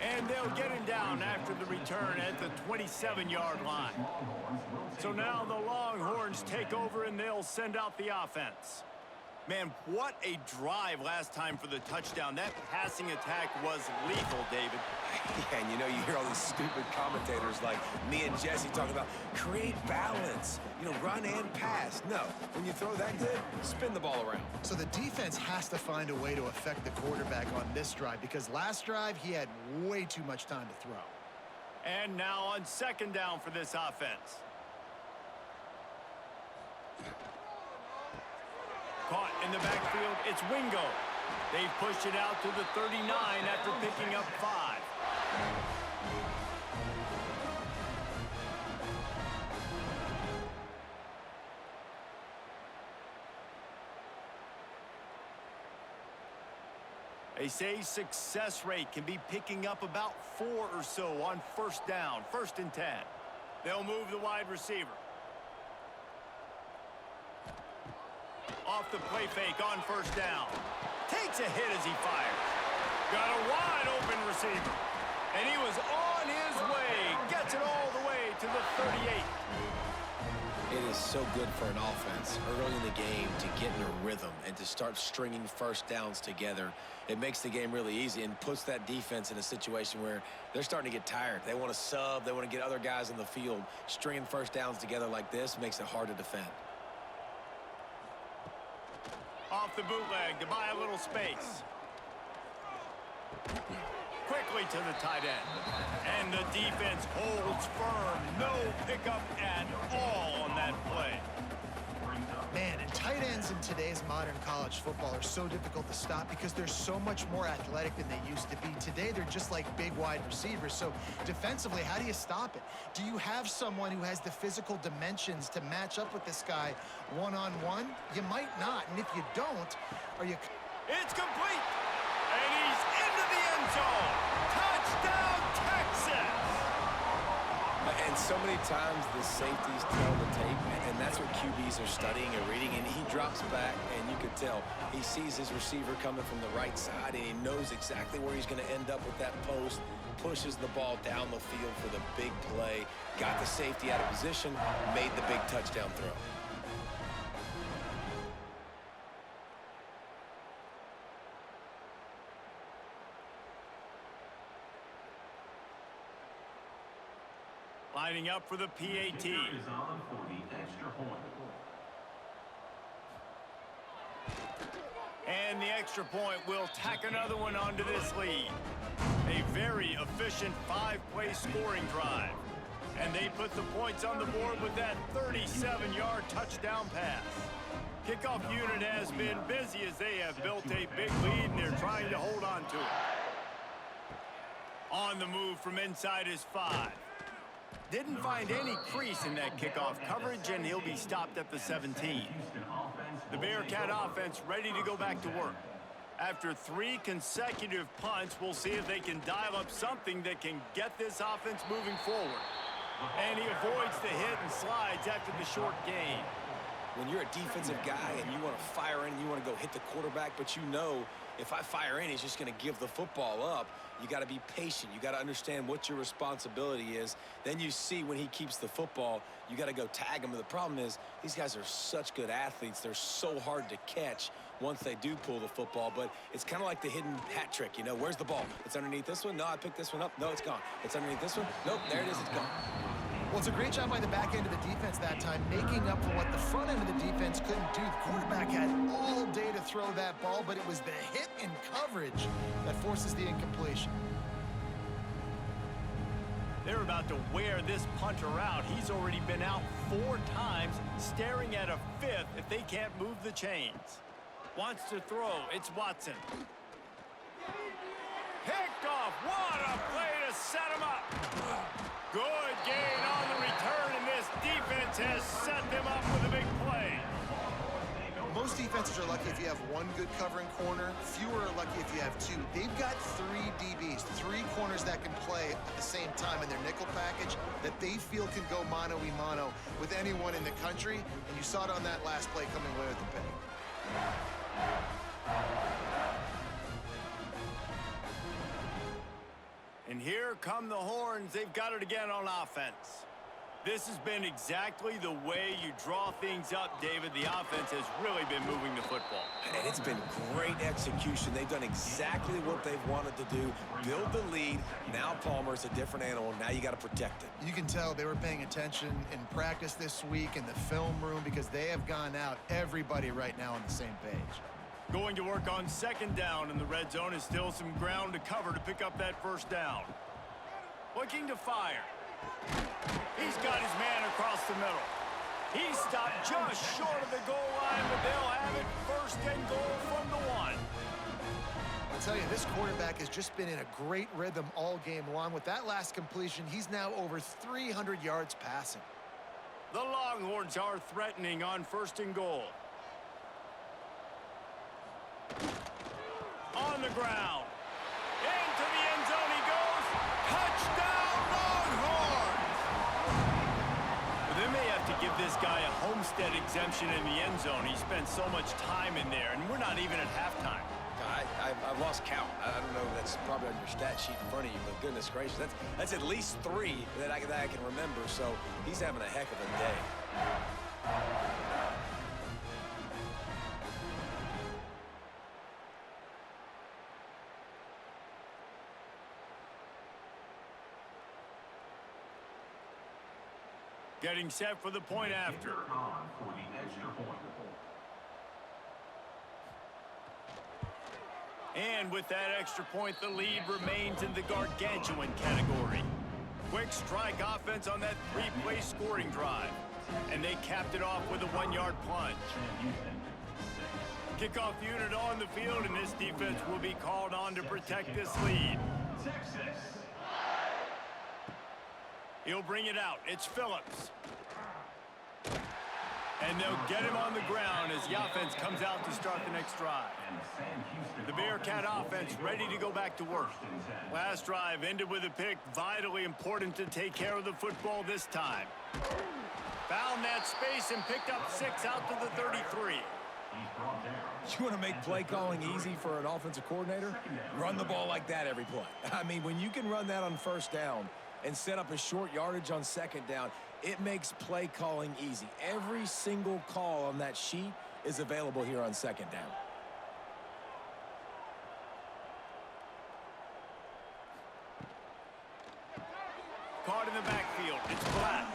And they'll get him down after the return at the 27-yard line. So now the Longhorns take over and they'll send out the offense. Man, what a drive last time for the touchdown. That passing attack was lethal, David.
Yeah, and you know, you hear all these stupid commentators like me and Jesse talking about create balance, you know, run and pass. No, when you throw that good, spin the ball around.
So the defense has to find a way to affect the quarterback on this drive because last drive he had way too much time to throw.
And now on 2nd down for this offense. Caught in the backfield, it's Wingo. They've pushed it out to the 39 after picking up 5. They say success rate can be picking up about 4 or so on 1st down, 1st and 10. They'll move the wide receiver. Off the play fake on 1st down. Takes a hit as he fires. Got a wide open receiver. And he was on his way. Gets it all the way to the 38.
It is so good for an offense early in the game to get in a rhythm and to start stringing 1st downs together. It makes the game really easy and puts that defense in a situation where they're starting to get tired. They want to sub. They want to get other guys in the field. Stringing 1st downs together like this makes it hard to defend.
Off the bootleg to buy a little space. Quickly to the tight end. And the defense holds firm. No pickup at all on that play.
Man, and tight ends in today's modern college football are so difficult to stop because they're so much more athletic than they used to be. Today, they're just like big wide receivers. So defensively, how do you stop it? Do you have someone who has the physical dimensions to match up with this guy one-on-one? You might not. And if you don't, are you...
It's complete. And he's into the end zone. Touchdown, Texas.
And so many times the safeties tell the tape, and that's what QBs are studying and reading, and he drops back, and you could tell he sees his receiver coming from the right side, and he knows exactly where he's going to end up with that post, pushes the ball down the field for the big play, got the safety out of position, made the big touchdown throw.
Lining up for the PAT.
Is on for the extra point.
And the extra point will tack another one onto this lead. A very efficient 5-play scoring drive. And they put the points on the board with that 37-yard touchdown pass. Kickoff unit has been busy as they have built a big lead and they're trying to hold on to it. On the move from inside his 5. Didn't find any crease in that kickoff coverage, and he'll be stopped at the 17. The Bearcat offense ready to go back to work. After 3 consecutive punts, we'll see if they can dial up something that can get this offense moving forward. And he avoids the hit and slides after the short gain.
When you're a defensive guy and you want to fire in, you want to go hit the quarterback, but you know if I fire in, he's just going to give the football up. You got to be patient. You got to understand what your responsibility is. Then you see when he keeps the football, you got to go tag him. But the problem is these guys are such good athletes. They're so hard to catch once they do pull the football. But it's kind of like the hidden hat trick. You know, where's the ball? It's underneath this one. No, I picked this one up. No, it's gone. It's underneath this one. Nope, there it is. It's gone.
Well, it's a great job by the back end of the defense that time, making up for what the front end of the defense couldn't do. The quarterback had all day to throw that ball, but it was the hit and coverage that forces the incompletion.
They're about to wear this punter out. He's already been out 4 times, staring at a 5th if they can't move the chains. Wants to throw. It's Watson. Picked off. What a play to set him up. Good gain on the return, and this defense has set them up with a big play.
Most defenses are lucky if you have one good covering corner. Fewer are lucky if you have two. They've got 3 DBs, 3 corners that can play at the same time in their nickel package that they feel can go mano-a-mano with anyone in the country. And you saw it on that last play coming away with the pick.
And here come the Horns. They've got it again on offense. This has been exactly the way you draw things up, David. The offense has really been moving the football.
And it's been great execution. They've done exactly what they've wanted to do. Build the lead. Now Palmer's a different animal. Now you got to protect it.
You can tell they were paying attention in practice this week in the film room because they have gone out, everybody right now on the same page.
Going to work on second down in the red zone is still some ground to cover to pick up that first down. Looking to fire. He's got his man across the middle. He stopped just short of the goal line, but they'll have it first and goal from the 1.
I'll tell you, this quarterback has just been in a great rhythm all game long. With that last completion, he's now over 300 yards passing.
The Longhorns are threatening on first and goal. On the ground. Into the end zone he goes. Touchdown, Longhorns! Well, they may have to give this guy a homestead exemption in the end zone. He spent so much time in there, and we're not even at halftime.
I've lost count. I don't know. That's probably on your stat sheet in front of you, but goodness gracious, that's at least 3 that I can remember. So he's having a heck of a day.
Getting set for the point after.
On for the extra point.
And with that extra point, the lead remains in the gargantuan category. Quick strike offense on that 3-play scoring drive. And they capped it off with a 1-yard plunge. Kickoff unit on the field, and this defense will be called on to protect this lead.
Texas.
He'll bring it out. It's Phillips. And they'll get him on the ground as the offense comes out to start the next drive. The Bearcat offense ready to go back to work. Last drive ended with a pick. Vitally important to take care of the football this time. Found that space and picked up 6 out to the 33.
You want to make play calling easy for an offensive coordinator? Run the ball like that every play. I mean, when you can run that on first down and set up a short yardage on second down, it makes play calling easy. Every single call on that sheet is available here on second down.
Caught in the backfield. It's Black.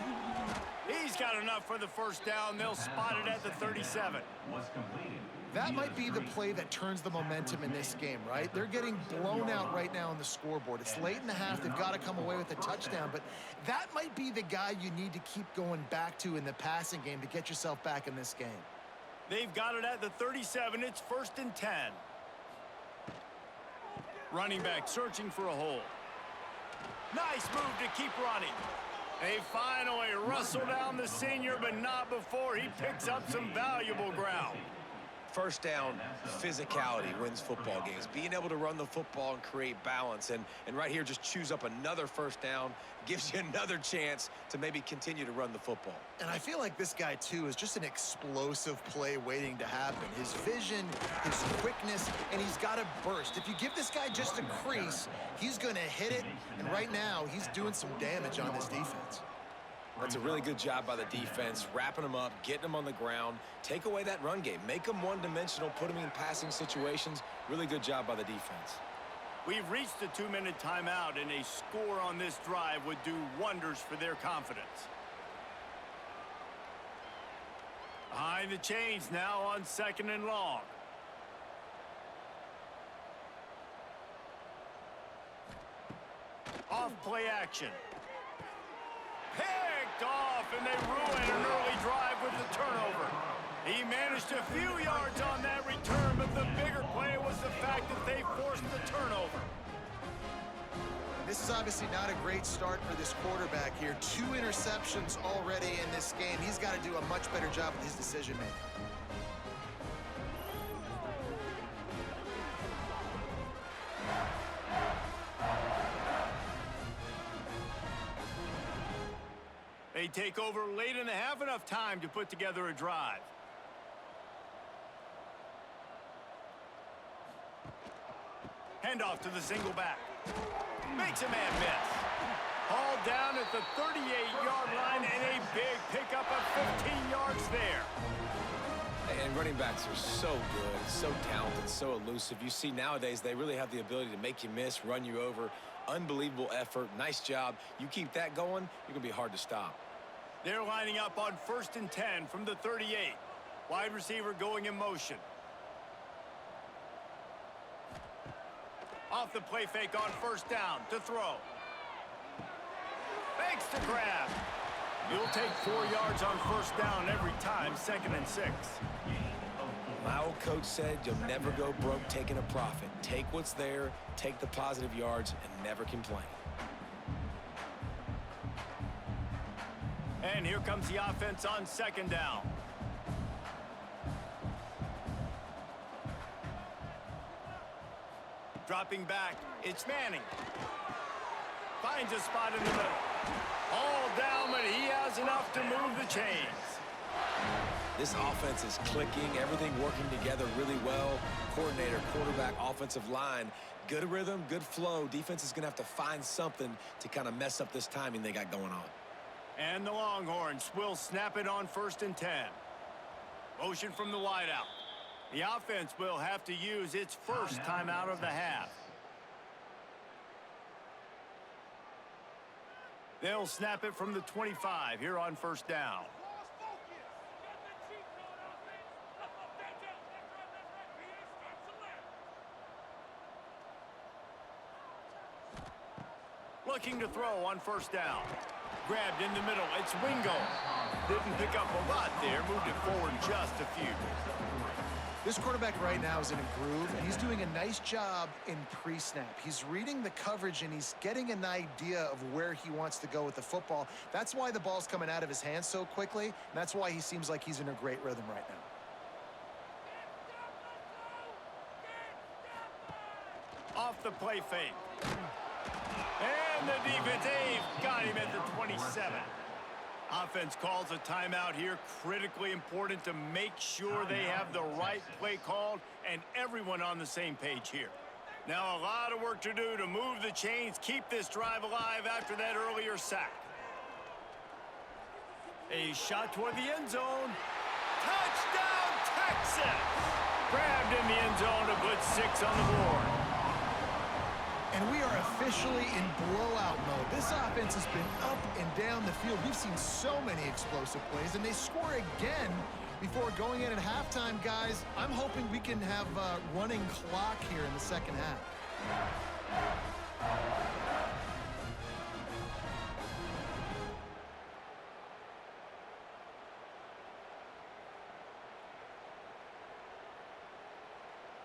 He's got enough for the first down. They'll spot it at the 37.
Was completed.
That might be the play that turns the momentum in this game, right? They're getting blown out right now on the scoreboard. It's late in the half. They've got to come away with a touchdown, but that might be the guy you need to keep going back to in the passing game to get yourself back in this game.
They've got it at the 37. It's 1st and 10. Running back searching for a hole. Nice move to keep running. They finally wrestle down the senior, but not before he picks up some valuable ground.
First down, physicality wins football games. Being able to run the football and create balance. And right here, just choose up another first down, gives you another chance to maybe continue to run the football.
And I feel like this guy, too, is just an explosive play waiting to happen. His vision, his quickness, and he's got a burst. If you give this guy just a crease, he's going to hit it. And right now, he's doing some damage on this defense.
That's a really good job by the defense, wrapping them up, getting them on the ground, take away that run game, make them one-dimensional, put them in passing situations. Really good job by the defense.
We've reached the 2-minute timeout, and a score on this drive would do wonders for their confidence. Behind the chains now on 2nd and long. Off play action. Picked off, and they ruin an early drive with the turnover. He managed a few yards on that return, but the bigger play was the fact that they forced the turnover.
This is obviously not a great start for this quarterback here. 2 interceptions already in this game. He's got to do a much better job with his decision-making.
They take over late and have enough time to put together a drive. Handoff to the single back. Makes a man miss. Hauled down at the 38-yard line and a big pickup of 15 yards there.
And running backs are so good, so talented, so elusive. You see nowadays they really have the ability to make you miss, run you over. Unbelievable effort. Nice job. You keep that going, you're going to be hard to stop.
They're lining up on 1st and 10 from the 38. Wide receiver going in motion. Off the play fake on 1st down to throw. Fakes to grab. You'll take 4 yards on 1st down every time, 2nd and 6.
My old coach said you'll never go broke taking a profit. Take what's there, take the positive yards, and never complain.
And here comes the offense on 2nd down. Dropping back, it's Manning. Finds a spot in the middle. All down, but he has enough to move the chains.
This offense is clicking, everything working together really well. Coordinator, quarterback, offensive line, good rhythm, good flow. Defense is going to have to find something to kind of mess up this timing they got going on.
And the Longhorns will snap it on 1st and 10. Motion from the wideout. The offense will have to use its first timeout of the half. They'll snap it from the 25 here on 1st down. Looking to throw on 1st down. Grabbed in the middle. It's Wingo. Didn't pick up a lot there. Moved it forward just a few.
This quarterback right now is in a groove, and he's doing a nice job in pre-snap. He's reading the coverage, and he's getting an idea of where he wants to go with the football. That's why the ball's coming out of his hands so quickly, and that's why he seems like he's in a great rhythm right now.
Off the play fake. And the defense, they've got him at the 27. Offense calls a timeout here. Critically important to make sure they have the right play called and everyone on the same page here. Now a lot of work to do to move the chains, keep this drive alive after that earlier sack. A shot toward the end zone. Touchdown, Texas! Grabbed in the end zone to put 6 on the board.
And we are officially in blowout mode. This offense has been up and down the field. We've seen so many explosive plays, and they score again before going in at halftime, guys. I'm hoping we can have a running clock here in the second half.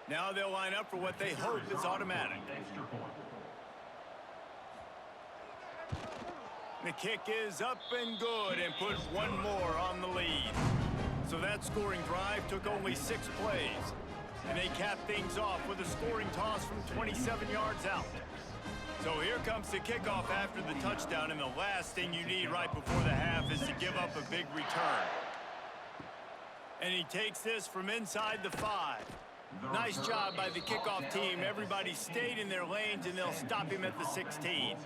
Now they'll line up for what they hope is automatic. The kick is up and good and put one more on the lead. So that scoring drive took only 6 plays. And they capped things off with a scoring toss from 27 yards out. So here comes the kickoff after the touchdown, and the last thing you need right before the half is to give up a big return. And he takes this from inside the 5. Nice job by the kickoff team. Everybody stayed in their lanes, and they'll stop him at the 16.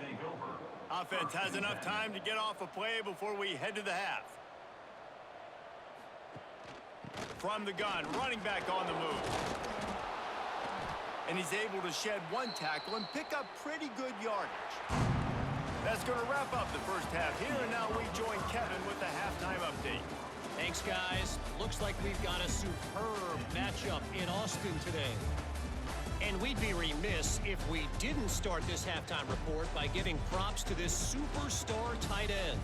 Offense has enough time to get off a play before we head to the half. From the gun, running back on the move. And he's able to shed 1 tackle and pick up pretty good yardage. That's going to wrap up the first half here, and now we join Kevin with the halftime update.
Thanks, guys. Looks like we've got a superb matchup in Austin today. And we'd be remiss if we didn't start this halftime report by giving props to this superstar tight end.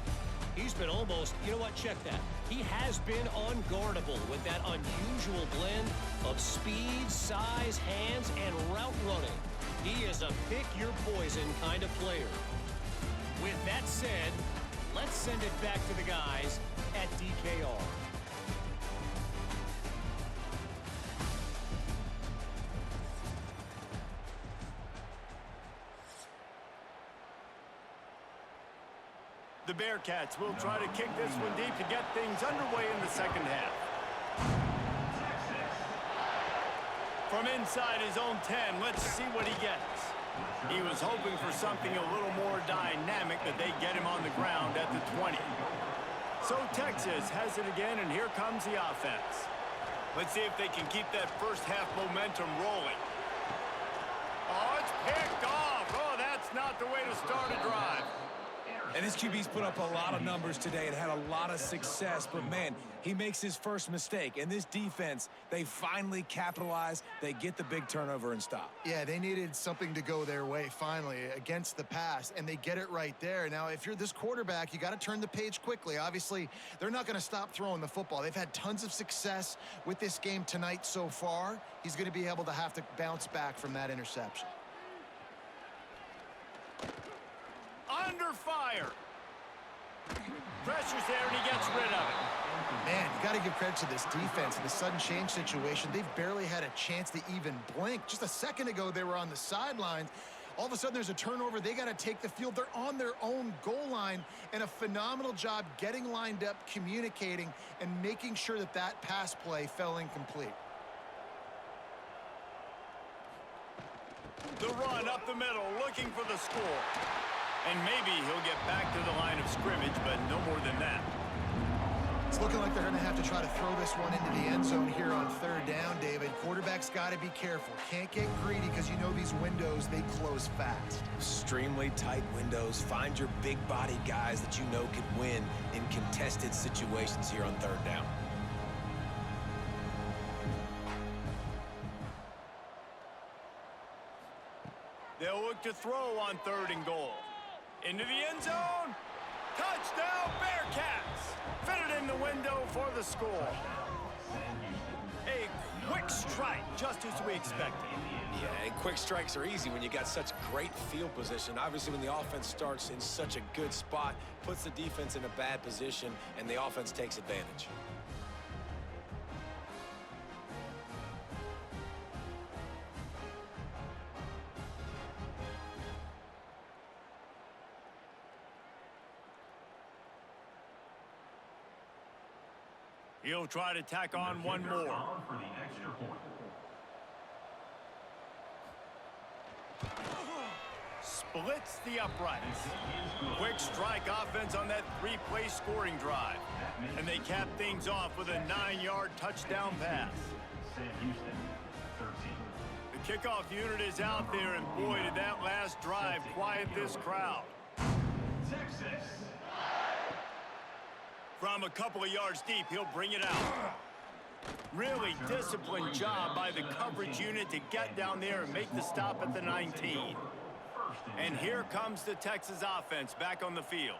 He's been almost, you know what, check that. He has been unguardable with that unusual blend of speed, size, hands, and route running. He is a pick-your-poison kind of player. With that said, let's send it back to the guys at DKR.
The Bearcats will try to kick this one deep to get things underway in the second half. From inside his own 10, let's see what he gets. He was hoping for something a little more dynamic, but they get him on the ground at the 20. So Texas has it again, and here comes the offense. Let's see if they can keep that first half momentum rolling. Oh, it's picked off. Oh, that's not the way to start a drive.
And his QB's put up a lot of numbers today and had a lot of success, but man, he makes his first mistake. And this defense, they finally capitalize. They get the big turnover and stop.
Yeah, they needed something to go their way finally against the pass, and they get it right there. Now, if you're this quarterback, you got to turn the page quickly. Obviously, they're not going to stop throwing the football. They've had tons of success with this game tonight so far. He's going to be able to have to bounce back from that interception.
Under fire. Pressure's there, and he gets rid of it.
Man, you got to give credit to this defense. In the sudden change situation, they've barely had a chance to even blink. Just a second ago, they were on the sidelines. All of a sudden, there's a turnover. They got to take the field. They're on their own goal line, and a phenomenal job getting lined up, communicating, and making sure that that pass play fell incomplete.
The run up the middle, looking for the score. And maybe he'll get back to the line of scrimmage, but no more than that.
It's looking like they're going to have to try to throw this one into the end zone here on third down, David. Quarterback's got to be careful. Can't get greedy because you know these windows, they close fast.
Extremely tight windows. Find your big body guys that you know can win in contested situations here on third down.
They'll look to throw on third and goal. Into the end zone. Touchdown, Bearcats. Fitted in the window for the score. A quick strike, just as we expected.
Yeah, and quick strikes are easy when you got such great field position. Obviously, when the offense starts in such a good spot, puts the defense in a bad position, and the offense takes advantage.
He'll try to tack on one more.
For the extra point.
Splits the uprights. Quick strike offense on that three-play scoring drive. And they cap things off with a 9-yard touchdown pass.
Houston, 13.
The kickoff unit is out there, and boy, did that last drive quiet this crowd.
Texas.
From a couple of yards deep, he'll bring it out. Really disciplined job by the coverage unit to get down there and make the stop at the 19. And here comes the Texas offense back on the field.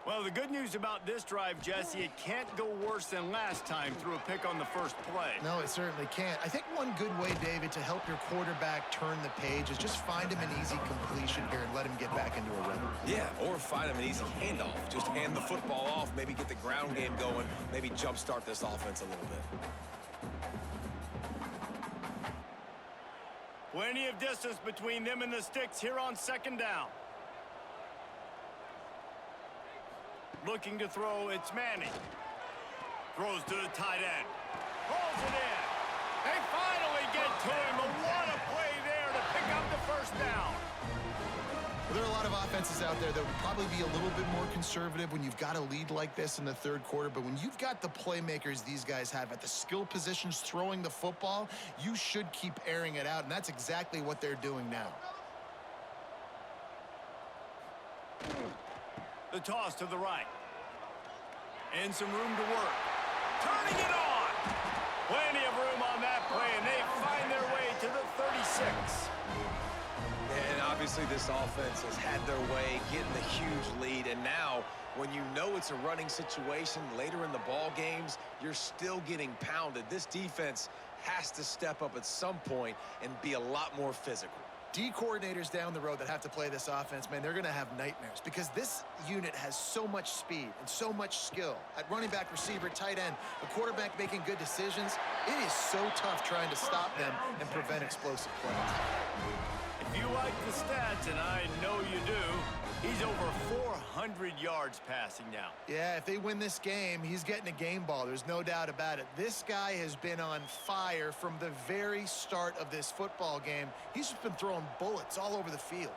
Well, the good news about this drive, Jesse, it can't go worse than last time through a pick on the first play.
No, it certainly can't. I think one good way, David, to help your quarterback turn the page is just find him an easy completion here and let him get back into a rhythm.
Yeah, or find him an easy handoff. Just hand the football off, maybe get the ground game going, maybe jumpstart this offense a little bit.
Plenty of distance between them and the sticks here on second down. Looking to throw, it's Manning. Throws to the tight end. Pulls it in. They finally get to him, but what a play there to pick up the first down.
Well, there are a lot of offenses out there that would probably be a little bit more conservative when you've got a lead like this in the third quarter, but when you've got the playmakers these guys have at the skill positions throwing the football, you should keep airing it out, and that's exactly what they're doing now.
The toss to the right. And some room to work. Turning it on. Plenty of room on that play, and they find their way to the 36.
And obviously this offense has had their way, getting the huge lead. And now, when you know it's a running situation later in the ball games, you're still getting pounded. This defense has to step up at some point and be a lot more physical.
D coordinators down the road that have to play this offense, man, they're going to have nightmares because this unit has so much speed and so much skill. At running back, receiver, tight end, the quarterback making good decisions, it is so tough trying to stop them and prevent explosive plays.
If If you like the stats, and I know you do, he's over 400 yards passing now.
Yeah, if they win this game, he's getting a game ball. There's no doubt about it. This guy has been on fire from the very start of this football game. He's just been throwing bullets all over the field.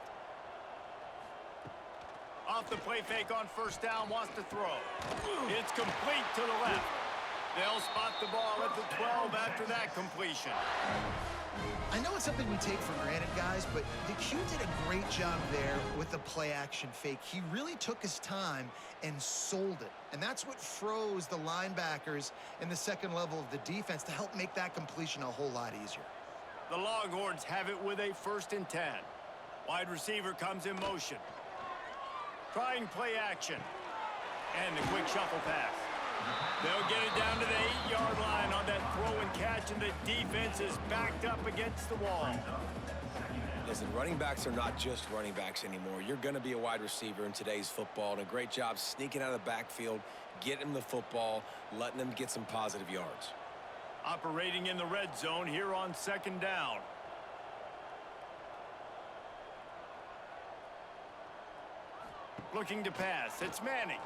Off the play fake on first down, wants to throw. It's complete to the left. They'll spot the ball at the 12 after that completion.
I know it's something we take for granted, guys, but the Q did a great job there with the play-action fake. He really took his time and sold it. And that's what froze the linebackers in the second level of the defense to help make that completion a whole lot easier.
The Longhorns have it with a 1st and 10. Wide receiver comes in motion. Trying play action. And the quick shuffle pass. They'll get it down to the 8-yard line on that throw and catch, and the defense is backed up against the wall.
Listen, running backs are not just running backs anymore. You're going to be a wide receiver in today's football, and a great job sneaking out of the backfield, getting them the football, letting them get some positive yards.
Operating in the red zone here on 2nd down. Looking to pass. It's Manning.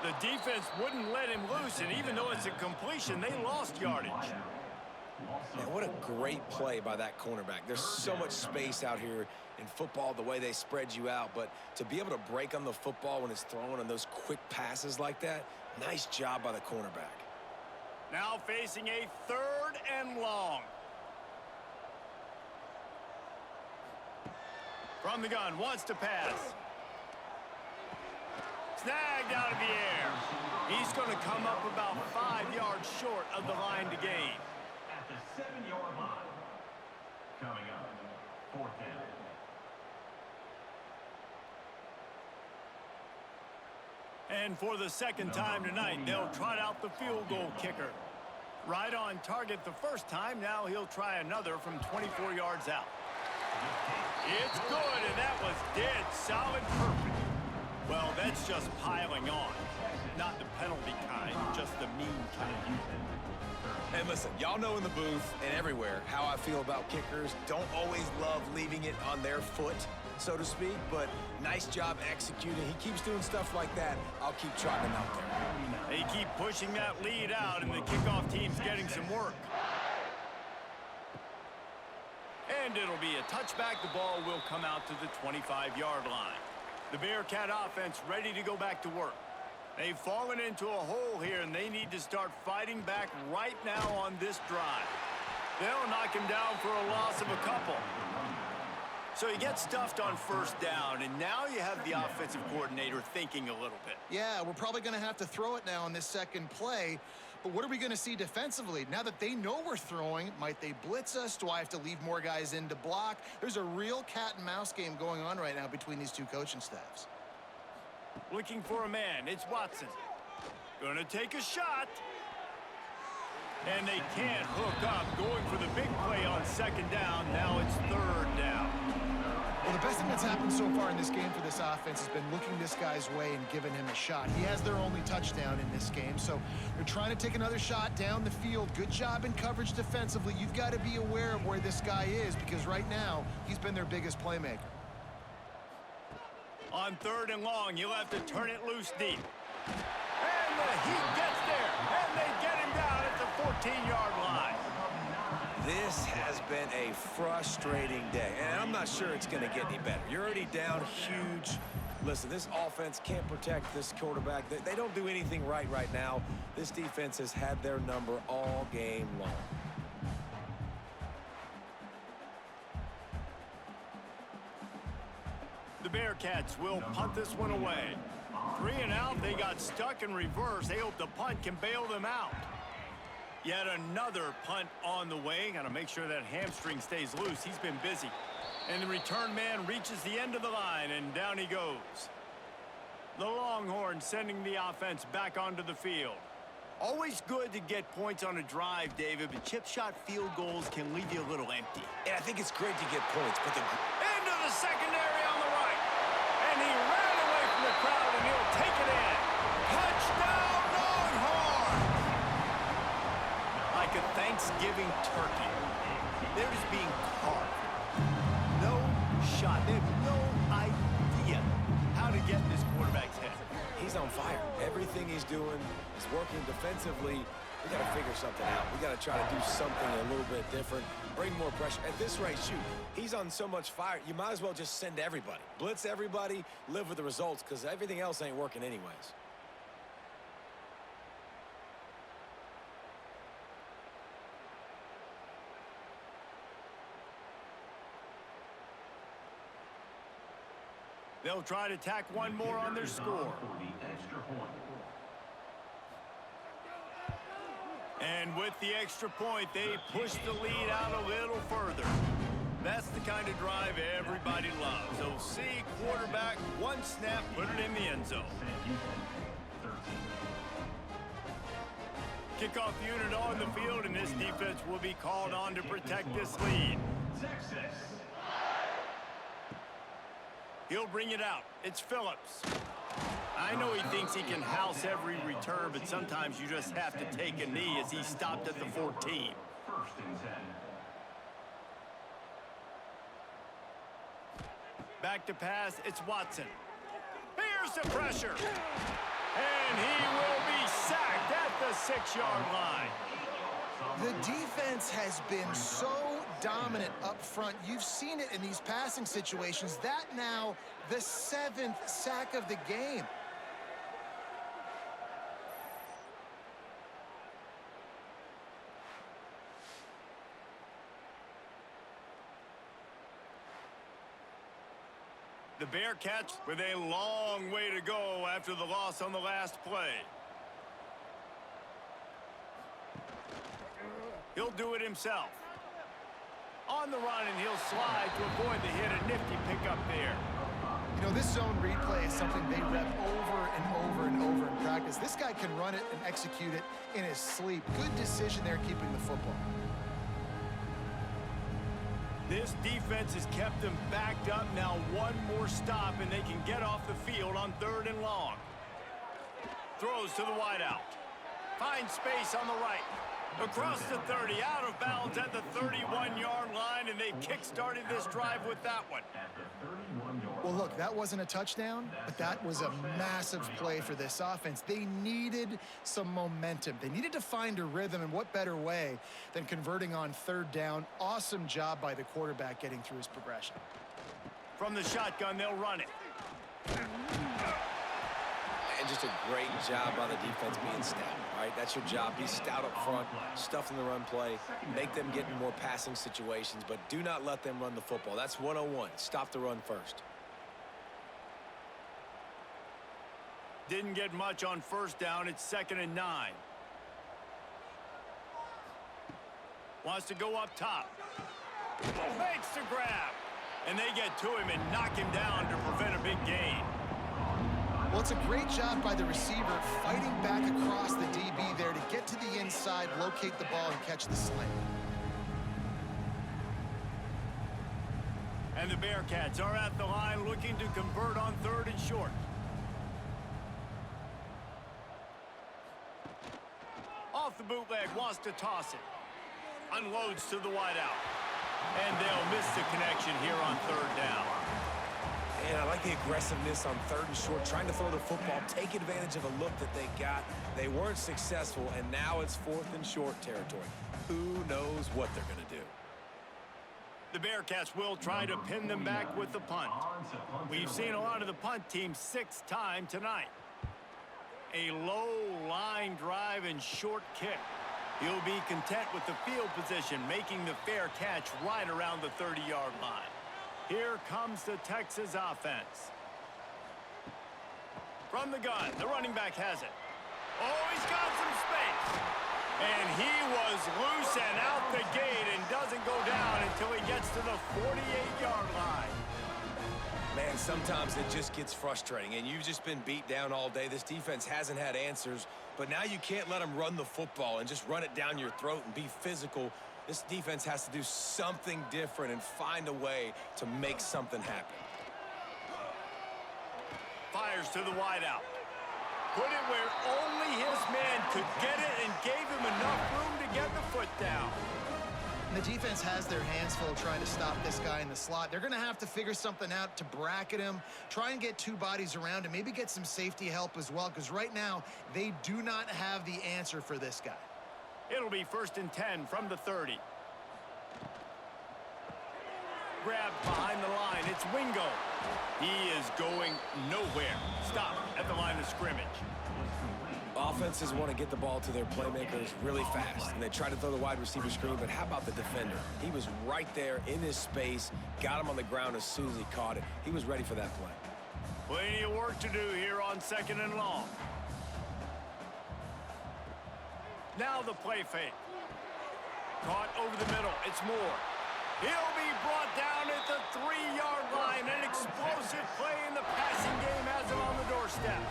The defense wouldn't let him loose, and even though it's a completion, they lost yardage.
Man, what a great play by that cornerback. There's so much space out here in football, the way they spread you out, but to be able to break on the football when it's thrown on those quick passes like that, nice job by the cornerback.
Now facing a 3rd and long. From the gun, wants to pass. Snagged out of the air. He's going to come up about 5 yards short of the line to gain.
At the 7-yard line. Coming up, 4th down.
And for the 2nd time tonight, they'll trot out the field goal kicker. Right on target the first time, now he'll try another from 24 yards out. It's good, and that was dead solid perfect. Well, that's just piling on. Not the penalty kind, just the mean kind.
And listen, y'all know in the booth and everywhere how I feel about kickers. Don't always love leaving it on their foot, so to speak, but nice job executing. He keeps doing stuff like that. I'll keep trotting him out there.
They keep pushing that lead out, and the kickoff team's getting some work. And it'll be a touchback. The ball will come out to the 25-yard line. The Bearcat offense ready to go back to work. They've fallen into a hole here, and they need to start fighting back right now on this drive. They'll knock him down for a loss of a couple. So he gets stuffed on first down, and now you have the offensive coordinator thinking a little bit.
Yeah, we're probably going to have to throw it now on this second play. But what are we going to see defensively? Now that they know we're throwing, might they blitz us? Do I have to leave more guys in to block? There's a real cat-and-mouse game going on right now between these two coaching staffs.
Looking for a man. It's Watson. Going to take a shot. And they can't hook up. Going for the big play on 2nd down. Now it's 3rd down.
Well, the best thing that's happened so far in this game for this offense has been looking this guy's way and giving him a shot. He has their only touchdown in this game, so they're trying to take another shot down the field. Good job in coverage defensively. You've got to be aware of where this guy is because right now he's been their biggest playmaker.
On 3rd and long, you'll have to turn it loose deep. And the Heat gets there, and they get him down at the 14-yard line.
This has been a frustrating day, and I'm not sure it's going to get any better. You're already down huge. Listen, this offense can't protect this quarterback. They don't do anything right now. This defense has had their number all game long.
The Bearcats will punt this one away. 3 and out, they got stuck in reverse. They hope the punt can bail them out. Yet another punt on the way. Got to make sure that hamstring stays loose. He's been busy. And the return man reaches the end of the line, and down he goes. The Longhorns sending the offense back onto the field. Always good to get points on a drive, David, but chip shot field goals can leave you a little empty.
And I think it's great to get points, but
Into the secondary on the right. And he ran away from the crowd, and he'll take it in. Touchdown, Longhorns! Like a Thanksgiving turkey. They're just being carved. No shot. They have no idea how to get in this quarterback's head.
He's on fire. Everything he's doing is working defensively. We got to figure something out. We got to try to do something a little bit different, bring more pressure. At this rate, shoot, he's on so much fire, you might as well just send everybody. Blitz everybody, live with the results, because everything else ain't working anyways.
They'll try to tack one more on their score. And with the extra point, they push the lead out a little further. That's the kind of drive everybody loves. So see quarterback, one snap, put it in the end zone. Kickoff unit on the field, and this defense will be called on to protect this lead. He'll bring it out. It's Phillips. I know he thinks he can house every return, but sometimes you just have to take a knee as he stopped at the 14.
First and 10.
Back to pass, it's Watson. Here's the pressure. And he will be sacked at the 6-yard line.
The defense has been so dominant up front. You've seen it in these passing situations. That now the 7th sack of the game.
The Bearcats with a long way to go after the loss on the last play. He'll do it himself. On the run, and he'll slide to avoid the hit. A nifty pickup there.
You know, this zone replay is something they rep over and over and over in practice. This guy can run it and execute it in his sleep. Good decision there keeping the football.
This defense has kept them backed up. Now one more stop, and they can get off the field on 3rd and long. Throws to the wideout. Finds space on the right. Across the 30, out of bounds at the 31-yard line, and they kick-started this drive with that one.
Well, look, that wasn't a touchdown, but that was a massive play for this offense. They needed some momentum. They needed to find a rhythm, and what better way than converting on 3rd down. Awesome job by the quarterback getting through his progression.
From the shotgun, they'll run it.
And just a great job by the defense being stout, right? That's your job. Be stout up front, stuff in the run play, make them get in more passing situations, but do not let them run the football. That's 101. Stop the run first.
Didn't get much on 1st down. It's 2nd and 9. Wants to go up top. Makes the grab. And they get to him and knock him down to prevent a big gain.
Well, it's a great job by the receiver fighting back across the DB there to get to the inside, locate the ball, and catch the slant.
And the Bearcats are at the line looking to convert on 3rd and short. Off the bootleg, wants to toss it. Unloads to the wideout. And they'll miss the connection here on 3rd down.
And I like the aggressiveness on 3rd and short, trying to throw the football, take advantage of a look that they got. They weren't successful, and now it's 4th and short territory. Who knows what they're going to do?
The Bearcats will try to pin them back with the punt. We've seen a lot of the punt team 6th time tonight. A low line drive and short kick. He'll be content with the field position, making the fair catch right around the 30-yard line. Here comes the Texas offense. From the gun, the running back has it. Oh, he's got some space. And he was loose and out the gate and doesn't go down until he gets to the 48-yard line.
Man, sometimes it just gets frustrating, and you've just been beat down all day. This defense hasn't had answers, but now you can't let them run the football and just run it down your throat and be physical. This defense has to do something different and find a way to make something happen.
Fires to the wideout. Put it where only his man could get it and gave him enough room to get the foot down.
And the defense has their hands full trying to stop this guy in the slot. They're going to have to figure something out to bracket him, try and get two bodies around him, maybe get some safety help as well, because right now they do not have the answer for this guy.
It'll be 1st and 10 from the 30. Grabbed behind the line. It's Wingo. He is going nowhere. Stop at the line of scrimmage.
Offenses want to get the ball to their playmakers really fast, and they try to throw the wide receiver screen, but how about the defender? He was right there in his space, got him on the ground as soon as he caught it. He was ready for that play.
Plenty of work to do here on 2nd and long. Now the play fake. Caught over the middle. It's Moore. He'll be brought down at the 3-yard line. An explosive play in the passing game has him on the doorstep.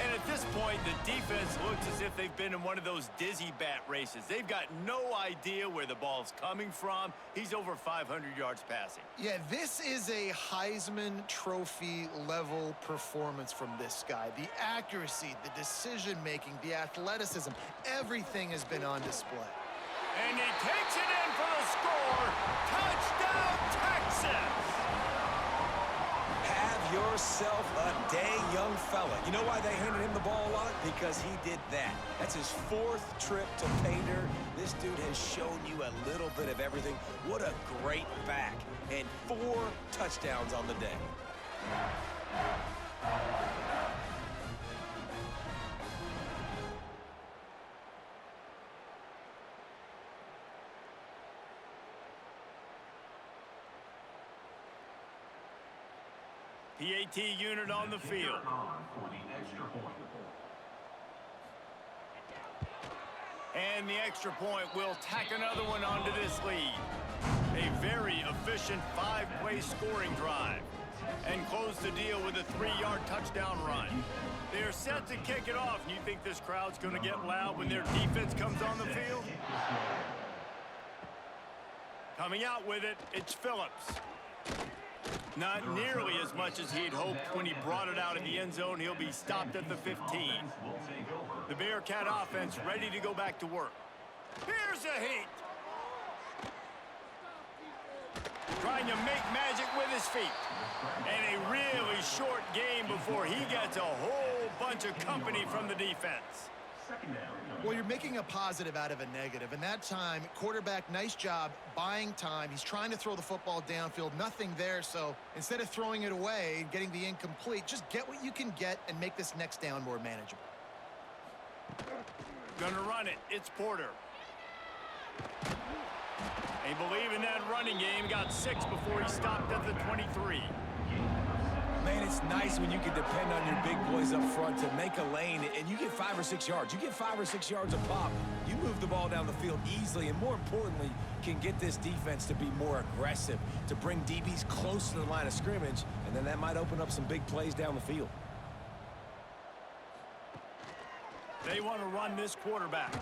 And at this point, the defense looks as if they've been in one of those dizzy bat races. They've got no idea where the ball's coming from. He's over 500 yards passing.
Yeah, this is a Heisman Trophy level performance from this guy. The accuracy, the decision-making, the athleticism, everything has been on display.
And he takes it in for the score. Touchdown, Texas!
Have yourself a day, young fella. You know why they handed him the ball a lot? Because he did that. That's his 4th trip to pay dirt. This dude has shown you a little bit of everything. What a great back. And 4 touchdowns on the day.
PAT unit on the field. And the extra point will tack another one onto this lead. A very efficient 5-play scoring drive. And close the deal with a 3-yard touchdown run. They're set to kick it off. You think this crowd's going to get loud when their defense comes on the field? Coming out with it, it's Phillips. Not nearly as much as he'd hoped when he brought it out of the end zone. He'll be stopped at the 15. The Bearcat offense ready to go back to work. Here's a heat. Trying to make magic with his feet. And a really short game before he gets a whole bunch of company from the defense.
Well, you're making a positive out of a negative, and that time, quarterback, nice job buying time. He's trying to throw the football downfield, nothing there, so instead of throwing it away and getting the incomplete, just get what you can get and make this next down more manageable.
Gonna run it. It's Porter. They believe in that running game. Got 6 before he stopped at the 23.
Man, it's nice when you can depend on your big boys up front to make a lane, and you get 5 or 6 yards. You get 5 or 6 yards a pop. You move the ball down the field easily, and more importantly, can get this defense to be more aggressive, to bring DBs close to the line of scrimmage, and then that might open up some big plays down the field.
They want to run this quarterback.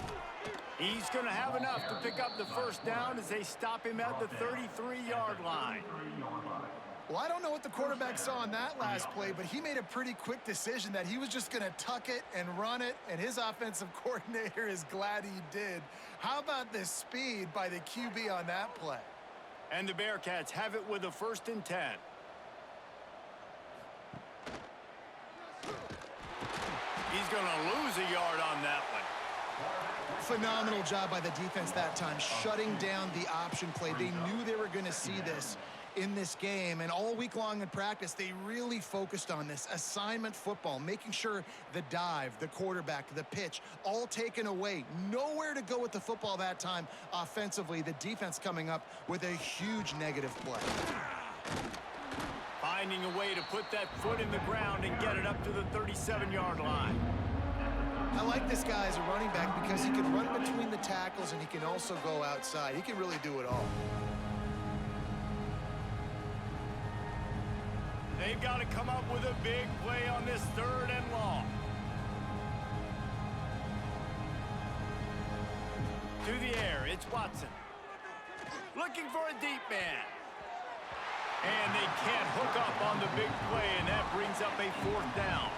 He's going to have enough to pick up the first down as they stop him at the 33-yard line.
Well, I don't know what the quarterback saw on that last play, but he made a pretty quick decision that he was just going to tuck it and run it, and his offensive coordinator is glad he did. How about the speed by the QB on that play?
And the Bearcats have it with a 1st and 10. He's going to lose a yard on that one.
Phenomenal job by the defense that time, shutting down the option play. They knew they were going to see this in this game, and all week long in practice, they really focused on this assignment football, making sure the dive, the quarterback, the pitch, all taken away. Nowhere to go with the football that time offensively. The defense coming up with a huge negative play.
Finding a way to put that foot in the ground and get it up to the 37-yard line.
I like this guy as a running back because he can run between the tackles and he can also go outside. He can really do it all.
They've got to come up with a big play on this 3rd and long. To the air, it's Watson. Looking for a deep man. And they can't hook up on the big play, and that brings up a 4th down.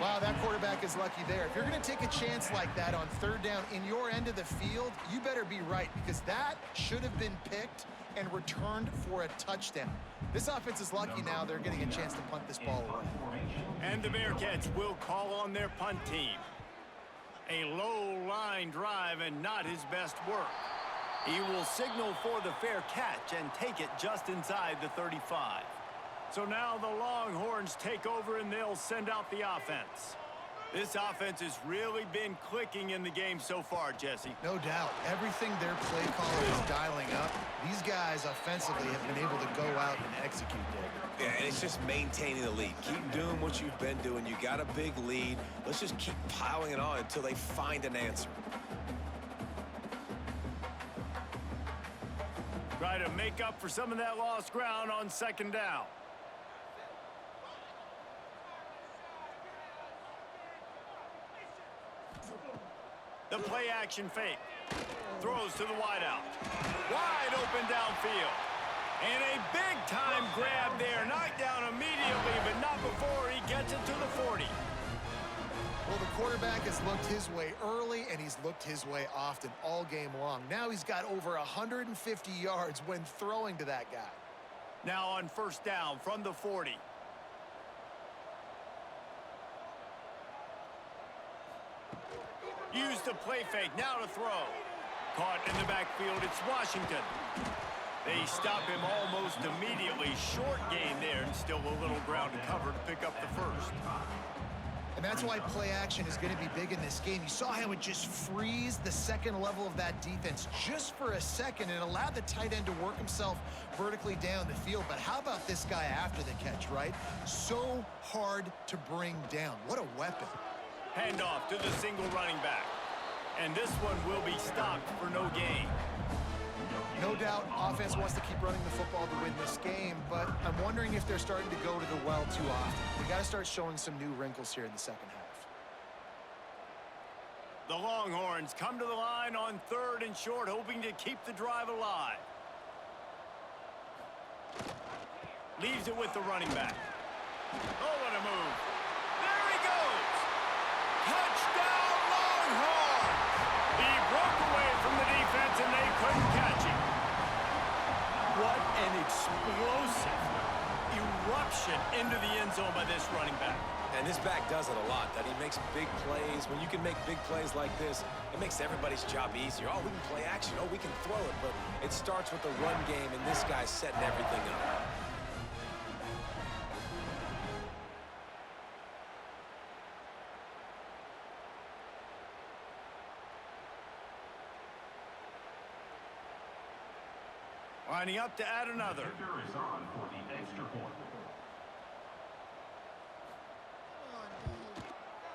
Wow, that quarterback is lucky there. If you're going to take a chance like that on third down in your end of the field, you better be right, because that should have been picked and returned for a touchdown. This offense is lucky now they're getting a chance to punt this ball away.
And the Bearcats will call on their punt team. A low line drive and not his best work. He will signal for the fair catch and take it just inside the 35. So now the Longhorns take over and they'll send out the offense. This offense has really been clicking in the game so far, Jesse.
No doubt. Everything their play caller is dialing up, these guys offensively have been able to go out and execute, David.
Yeah, and it's just maintaining the lead. Keep doing what you've been doing. You got a big lead. Let's just keep piling it on until they find an answer.
Try to make up for some of that lost ground on second down. The play-action fake. Throws to the wideout. Wide open downfield. And a big-time grab there. Knocked down immediately, but not before he gets it to the 40.
Well, the quarterback has looked his way early, and he's looked his way often all game long. Now he's got over 150 yards when throwing to that guy.
Now on first down from the 40. Use the play fake, now to throw. Caught in the backfield, it's Washington. They stop him almost immediately. Short gain there, and still a little ground to cover to pick up the first.
And that's why play action is going to be big in this game. You saw how it just frees the second level of that defense just for a second and allowed the tight end to work himself vertically down the field. But how about this guy after the catch, right? So hard to bring down. What a weapon.
Handoff to the single running back. And this one will be stopped for no gain.
No doubt offense wants to keep running the football to win this game, but I'm wondering if they're starting to go to the well too often. They got to start showing some new wrinkles here in the second half.
The Longhorns come to the line on third and short, hoping to keep the drive alive. Leaves it with the running back. Oh, what a move. There he goes. Touchdown, Longhorns. He broke away from the defense, and they couldn't catch him. What an explosive eruption into the end zone by this running back.
And this back does it a lot, that he makes big plays. When you can make big plays like this, it makes everybody's job easier. Oh, we can play action. Oh, we can throw it. But it starts with the run game, and this guy's setting everything up.
Lining up to add another.
Kicker is on for the extra point.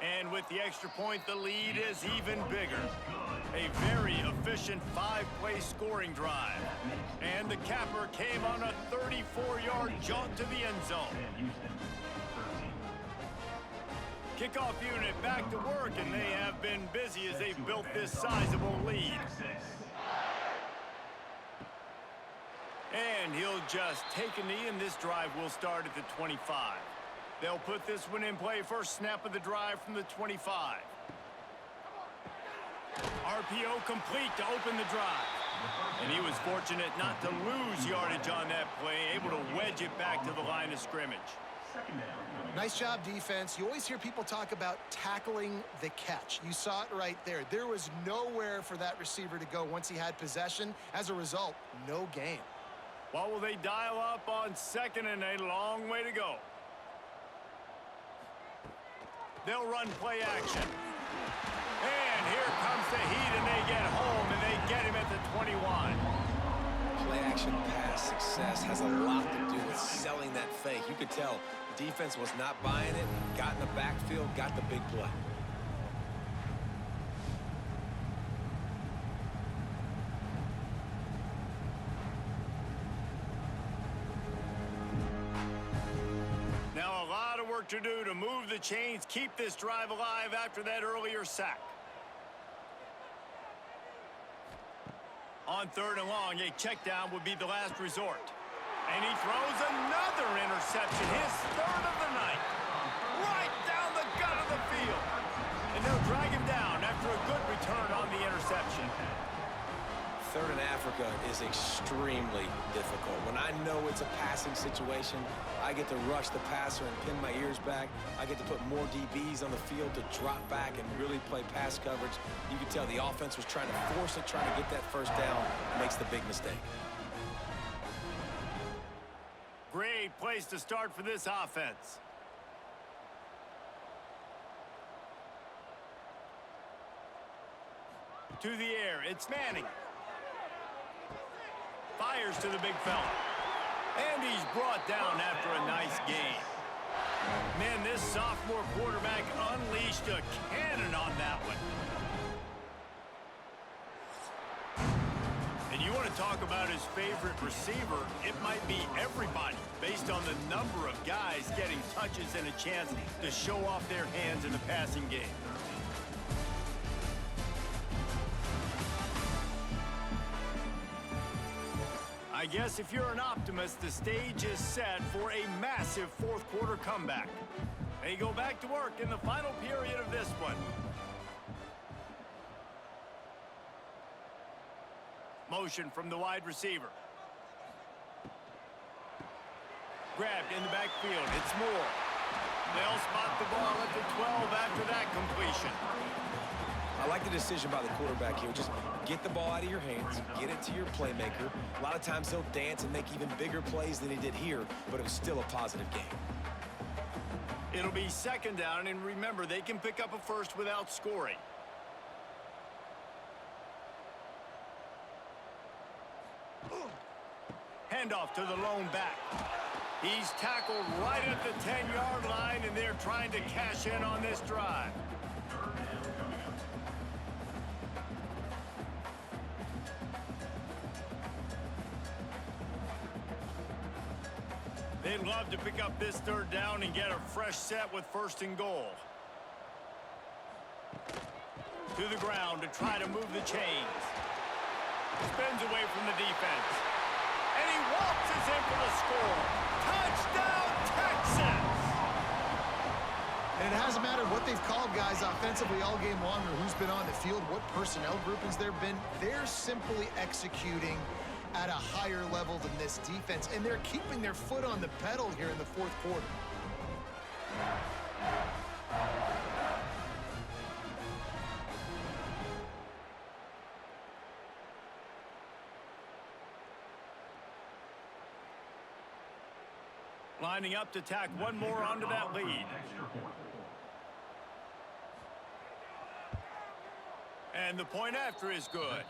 And with the extra point, the lead is even bigger. A very efficient five-play scoring drive. And the capper came on a 34-yard jaunt to the end zone. Kickoff unit back to work, and they have been busy as they've built this sizable lead. And he'll just take a knee, and this drive will start at the 25. They'll put this one in play. First snap of the drive from the 25. RPO complete to open the drive. And he was fortunate not to lose yardage on that play, able to wedge it back to the line of scrimmage.
Nice job, defense. You always hear people talk about tackling the catch. You saw it right there. There was nowhere for that receiver to go once he had possession. As a result, no gain.
What will they dial up on second, and a long way to go? They'll run play action. And here comes the heat, and they get home, and they get him at the 21.
Play action pass success has a lot to do with selling that fake. You could tell the defense was not buying it, got in the backfield, got the big play.
To do to move the chains, keep this drive alive after that earlier sack. On third and long, a check down would be the last resort. And he throws another interception, his third of the night. Right down the gut of the drag him down after a good return on the interception.
Third in Africa is extremely difficult. When I know it's a passing situation, I get to rush the passer and pin my ears back. I get to put more DBs on the field to drop back and really play pass coverage. You can tell the offense was trying to force it, trying to get that first down, makes the big mistake.
Great place to start for this offense. To the air, it's Manning. Fires to the big fella. And he's brought down after a nice gain. Man, this sophomore quarterback unleashed a cannon on that one. And you want to talk about his favorite receiver, it might be everybody, based on the number of guys getting touches and a chance to show off their hands in the passing game. I guess if you're an optimist, the stage is set for a massive fourth quarter comeback. They go back to work in the final period of this one. Motion from the wide receiver. Grabbed in the backfield. It's Moore. They'll spot the ball at the 12 after that completion.
I like the decision by the quarterback here. Just get the ball out of your hands, get it to your playmaker. A lot of times he'll dance and make even bigger plays than he did here, but it was still a positive game.
It'll be second down, and remember, they can pick up a first without scoring. Handoff to the lone back. He's tackled right at the 10-yard line, and they're trying to cash in on this drive. They'd love to pick up this third down and get a fresh set with first and goal. To the ground to try to move the chains. Spins away from the defense. And he waltzes in for the score. Touchdown, Texas!
And it hasn't mattered what they've called guys offensively all game long or who's been on the field, what personnel groupings there have been. They're simply executing at a higher level than this defense, and they're keeping their foot on the pedal here in the fourth quarter.
Lining up to tack one more onto that lead. And the point after is good.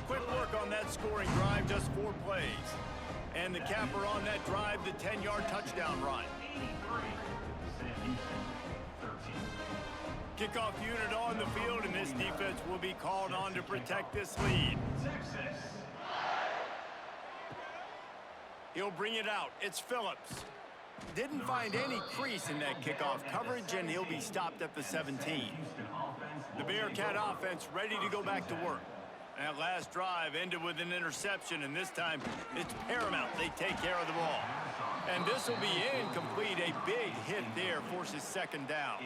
Quick work on that scoring drive, just 4 plays. And the capper on that drive, the 10-yard touchdown run. Kickoff unit on the field, and this defense will be called on to protect this lead. He'll bring it out. It's Phillips. Didn't find any crease in that kickoff coverage, and he'll be stopped at the 17. The Bearcat offense ready to go back to work. That last drive ended with an interception, and this time it's paramount they take care of the ball. And this will be incomplete. A big hit there forces second down.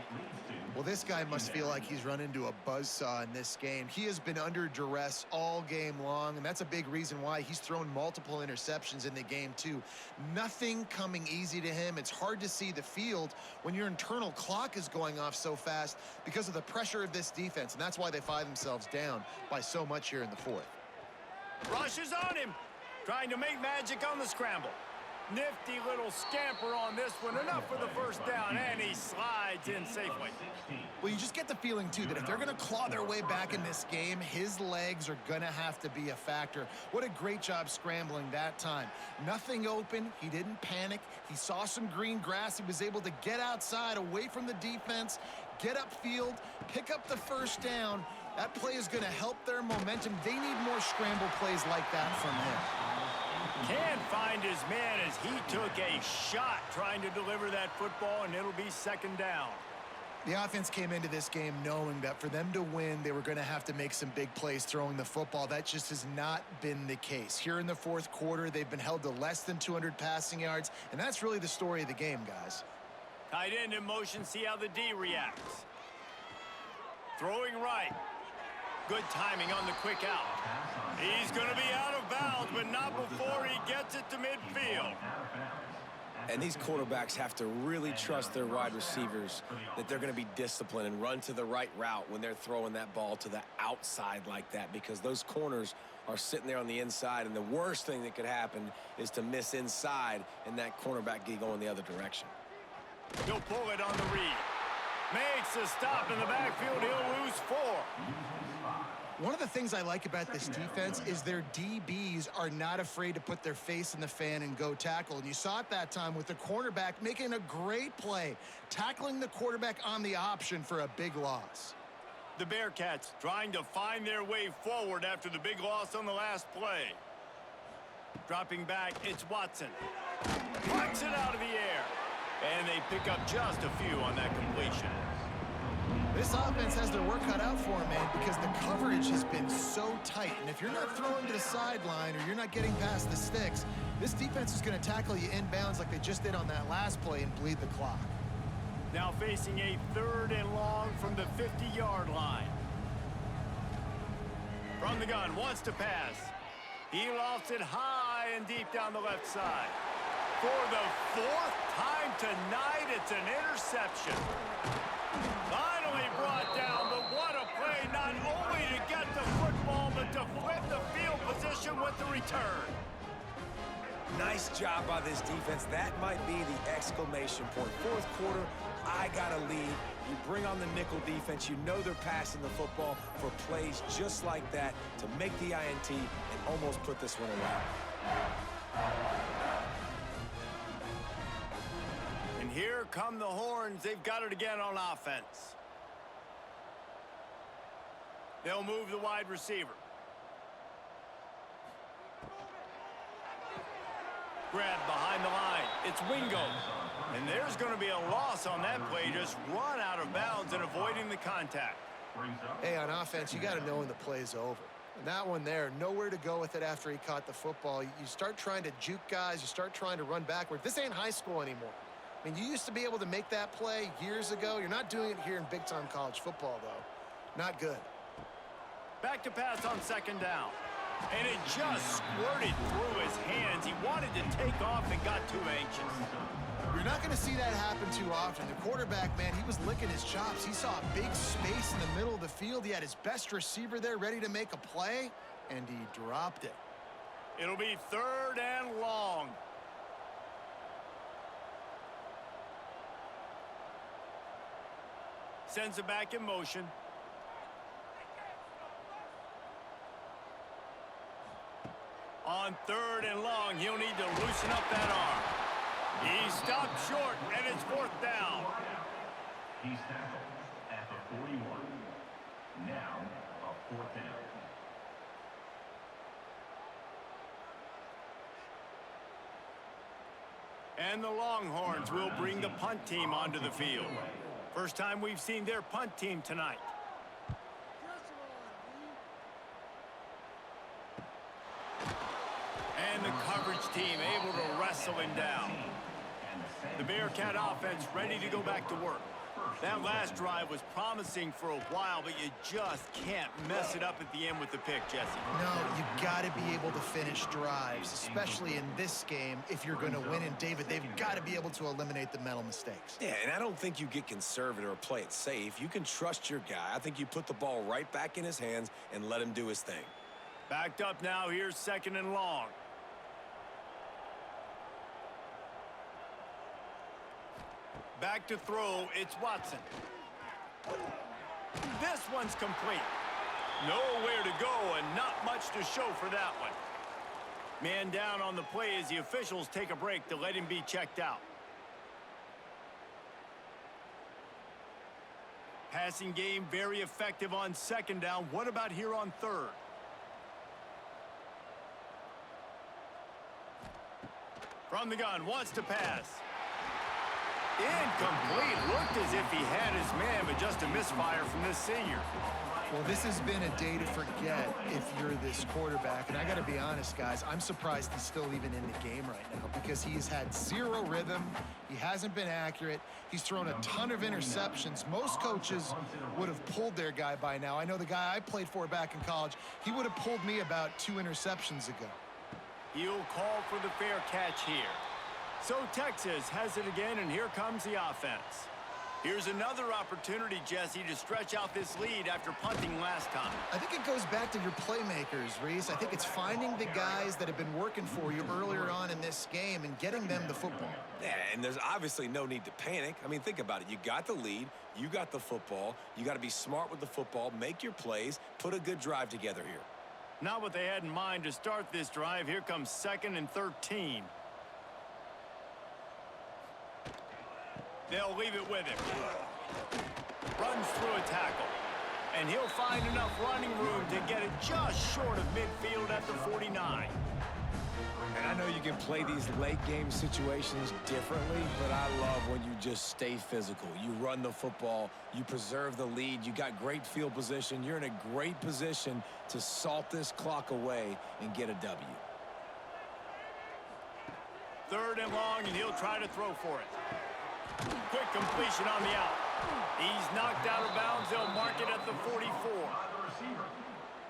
Well, this guy must feel like he's run into a buzzsaw in this game. He has been under duress all game long, and that's a big reason why he's thrown multiple interceptions in the game, too. Nothing coming easy to him. It's hard to see the field when your internal clock is going off so fast because of the pressure of this defense, and that's why they find themselves down by so much here in the fourth.
Rushes on him, trying to make magic on the scramble. Nifty little scamper on this one. Enough for the first down, and he slides in safely.
Well, you just get the feeling, too, that if they're going to claw their way back in this game, his legs are going to have to be a factor. What a great job scrambling that time. Nothing open. He didn't panic. He saw some green grass. He was able to get outside, away from the defense, get upfield, pick up the first down. That play is going to help their momentum. They need more scramble plays like that from him.
Can't find his man as he took a shot trying to deliver that football, and it'll be second down.
The offense came into this game knowing that for them to win, they were going to have to make some big plays throwing the football. That just has not been the case. Here in the fourth quarter, they've been held to less than 200 passing yards, and that's really the story of the game, guys.
Tight end in motion, see how the D reacts. Throwing right. Good timing on the quick out. He's going to be out of bounds, but not before he gets it to midfield.
And these quarterbacks have to really trust their wide receivers that they're going to be disciplined and run to the right route when they're throwing that ball to the outside like that, because those corners are sitting there on the inside, and the worst thing that could happen is to miss inside and that cornerback get going the other direction.
He'll pull it on the read. Makes a stop in the backfield. He'll lose 4.
One of the things I like about this defense is their DBs are not afraid to put their face in the fan and go tackle. And you saw it that time with the cornerback making a great play, tackling the quarterback on the option for a big loss.
The Bearcats trying to find their way forward after the big loss on the last play. Dropping back, it's Watson. Plucks it out of the air. And they pick up just a few on that completion.
This offense has their work cut out for them, man, because the coverage has been so tight. And if you're not throwing to the sideline or you're not getting past the sticks, this defense is going to tackle you inbounds like they just did on that last play and bleed the clock.
Now facing a 3rd and long from the 50-yard line. From the gun, wants to pass. He lofts it high and deep down the left side. For the 4th time tonight, it's an interception. Finally brought down, but what a play, not only to get the football, but to flip the field position with the return.
Nice job by this defense. That might be the exclamation point. 4th quarter, I got a lead. You bring on the nickel defense. You know they're passing the football for plays just like that to make the INT and almost put this one away.
And here come the Horns. They've got it again on offense. They'll move the wide receiver. Grab behind the line. It's Wingo. And there's going to be a loss on that play. Just run out of bounds and avoiding the contact.
Hey, on offense, you got to know when the play's over. And that one there, nowhere to go with it after he caught the football. You start trying to juke guys. You start trying to run backward. This ain't high school anymore. I mean, you used to be able to make that play years ago. You're not doing it here in big-time college football, though. Not good.
Back to pass on 2nd down. And it just squirted through his hands. He wanted to take off and got too anxious.
You're not going to see that happen too often. The quarterback, man, he was licking his chops. He saw a big space in the middle of the field. He had his best receiver there ready to make a play, and he dropped it.
It'll be 3rd and long. Sends it back in motion. On 3rd and long, he'll need to loosen up that arm. He stopped short, and it's 4th down.
He's tackled at the 41. Now, a 4th down.
And the Longhorns will bring the punt team onto the field. First time we've seen their punt team tonight. And the coverage team able to wrestle him down. The Bearcat offense ready to go back to work. That last drive was promising for a while, but you just can't mess it up at the end with the pick, Jesse.
No, you've got to be able to finish drives, especially in this game. If you're going to win, and David, they've got to be able to eliminate the mental mistakes.
Yeah, and I don't think you get conservative or play it safe. You can trust your guy. I think you put the ball right back in his hands and let him do his thing.
Backed up now. Here's 2nd and long. Back to throw, it's Watson. This one's complete. Nowhere to go and not much to show for that one. Man down on the play as the officials take a break to let him be checked out. Passing game very effective on 2nd down. What about here on 3rd? From the gun, wants to pass. Incomplete. Looked as if he had his man, but just a misfire from this senior.
Well, this has been a day to forget if you're this quarterback. And I got to be honest, guys, I'm surprised he's still even in the game right now because he's had zero rhythm. He hasn't been accurate. He's thrown a ton of interceptions. Most coaches would have pulled their guy by now. I know the guy I played for back in college, he would have pulled me about 2 interceptions ago.
He'll call for the fair catch here. So Texas has it again, and here comes the offense. Here's another opportunity, Jesse, to stretch out this lead after punting last time.
I think it goes back to your playmakers, Reese. I think it's finding the guys that have been working for you earlier on in this game and getting them the football.
Yeah, and there's obviously no need to panic. I mean, think about it. You got the lead. You got the football. You got to be smart with the football, make your plays, put a good drive together here.
Not what they had in mind to start this drive. Here comes 2nd and 13. They'll leave it with him. Runs through a tackle. And he'll find enough running room to get it just short of midfield at the 49.
And I know you can play these late game situations differently, but I love when you just stay physical. You run the football, you preserve the lead, you got great field position, you're in a great position to salt this clock away and get a W.
3rd and long, and he'll try to throw for it. Quick completion on the out. He's knocked out of bounds. They'll mark it at the 44.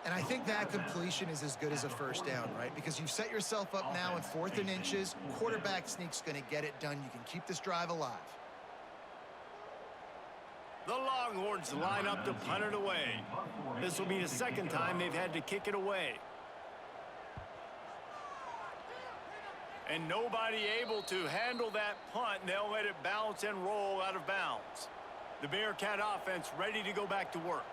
And I think that completion is as good as a first down, right? Because you've set yourself up now in 4th and inches. Quarterback sneak's going to get it done. You can keep this drive alive.
The Longhorns line up to punt it away. This will be the 2nd time they've had to kick it away. And nobody able to handle that punt. They'll let it bounce and roll out of bounds. The Bearcat offense ready to go back to work.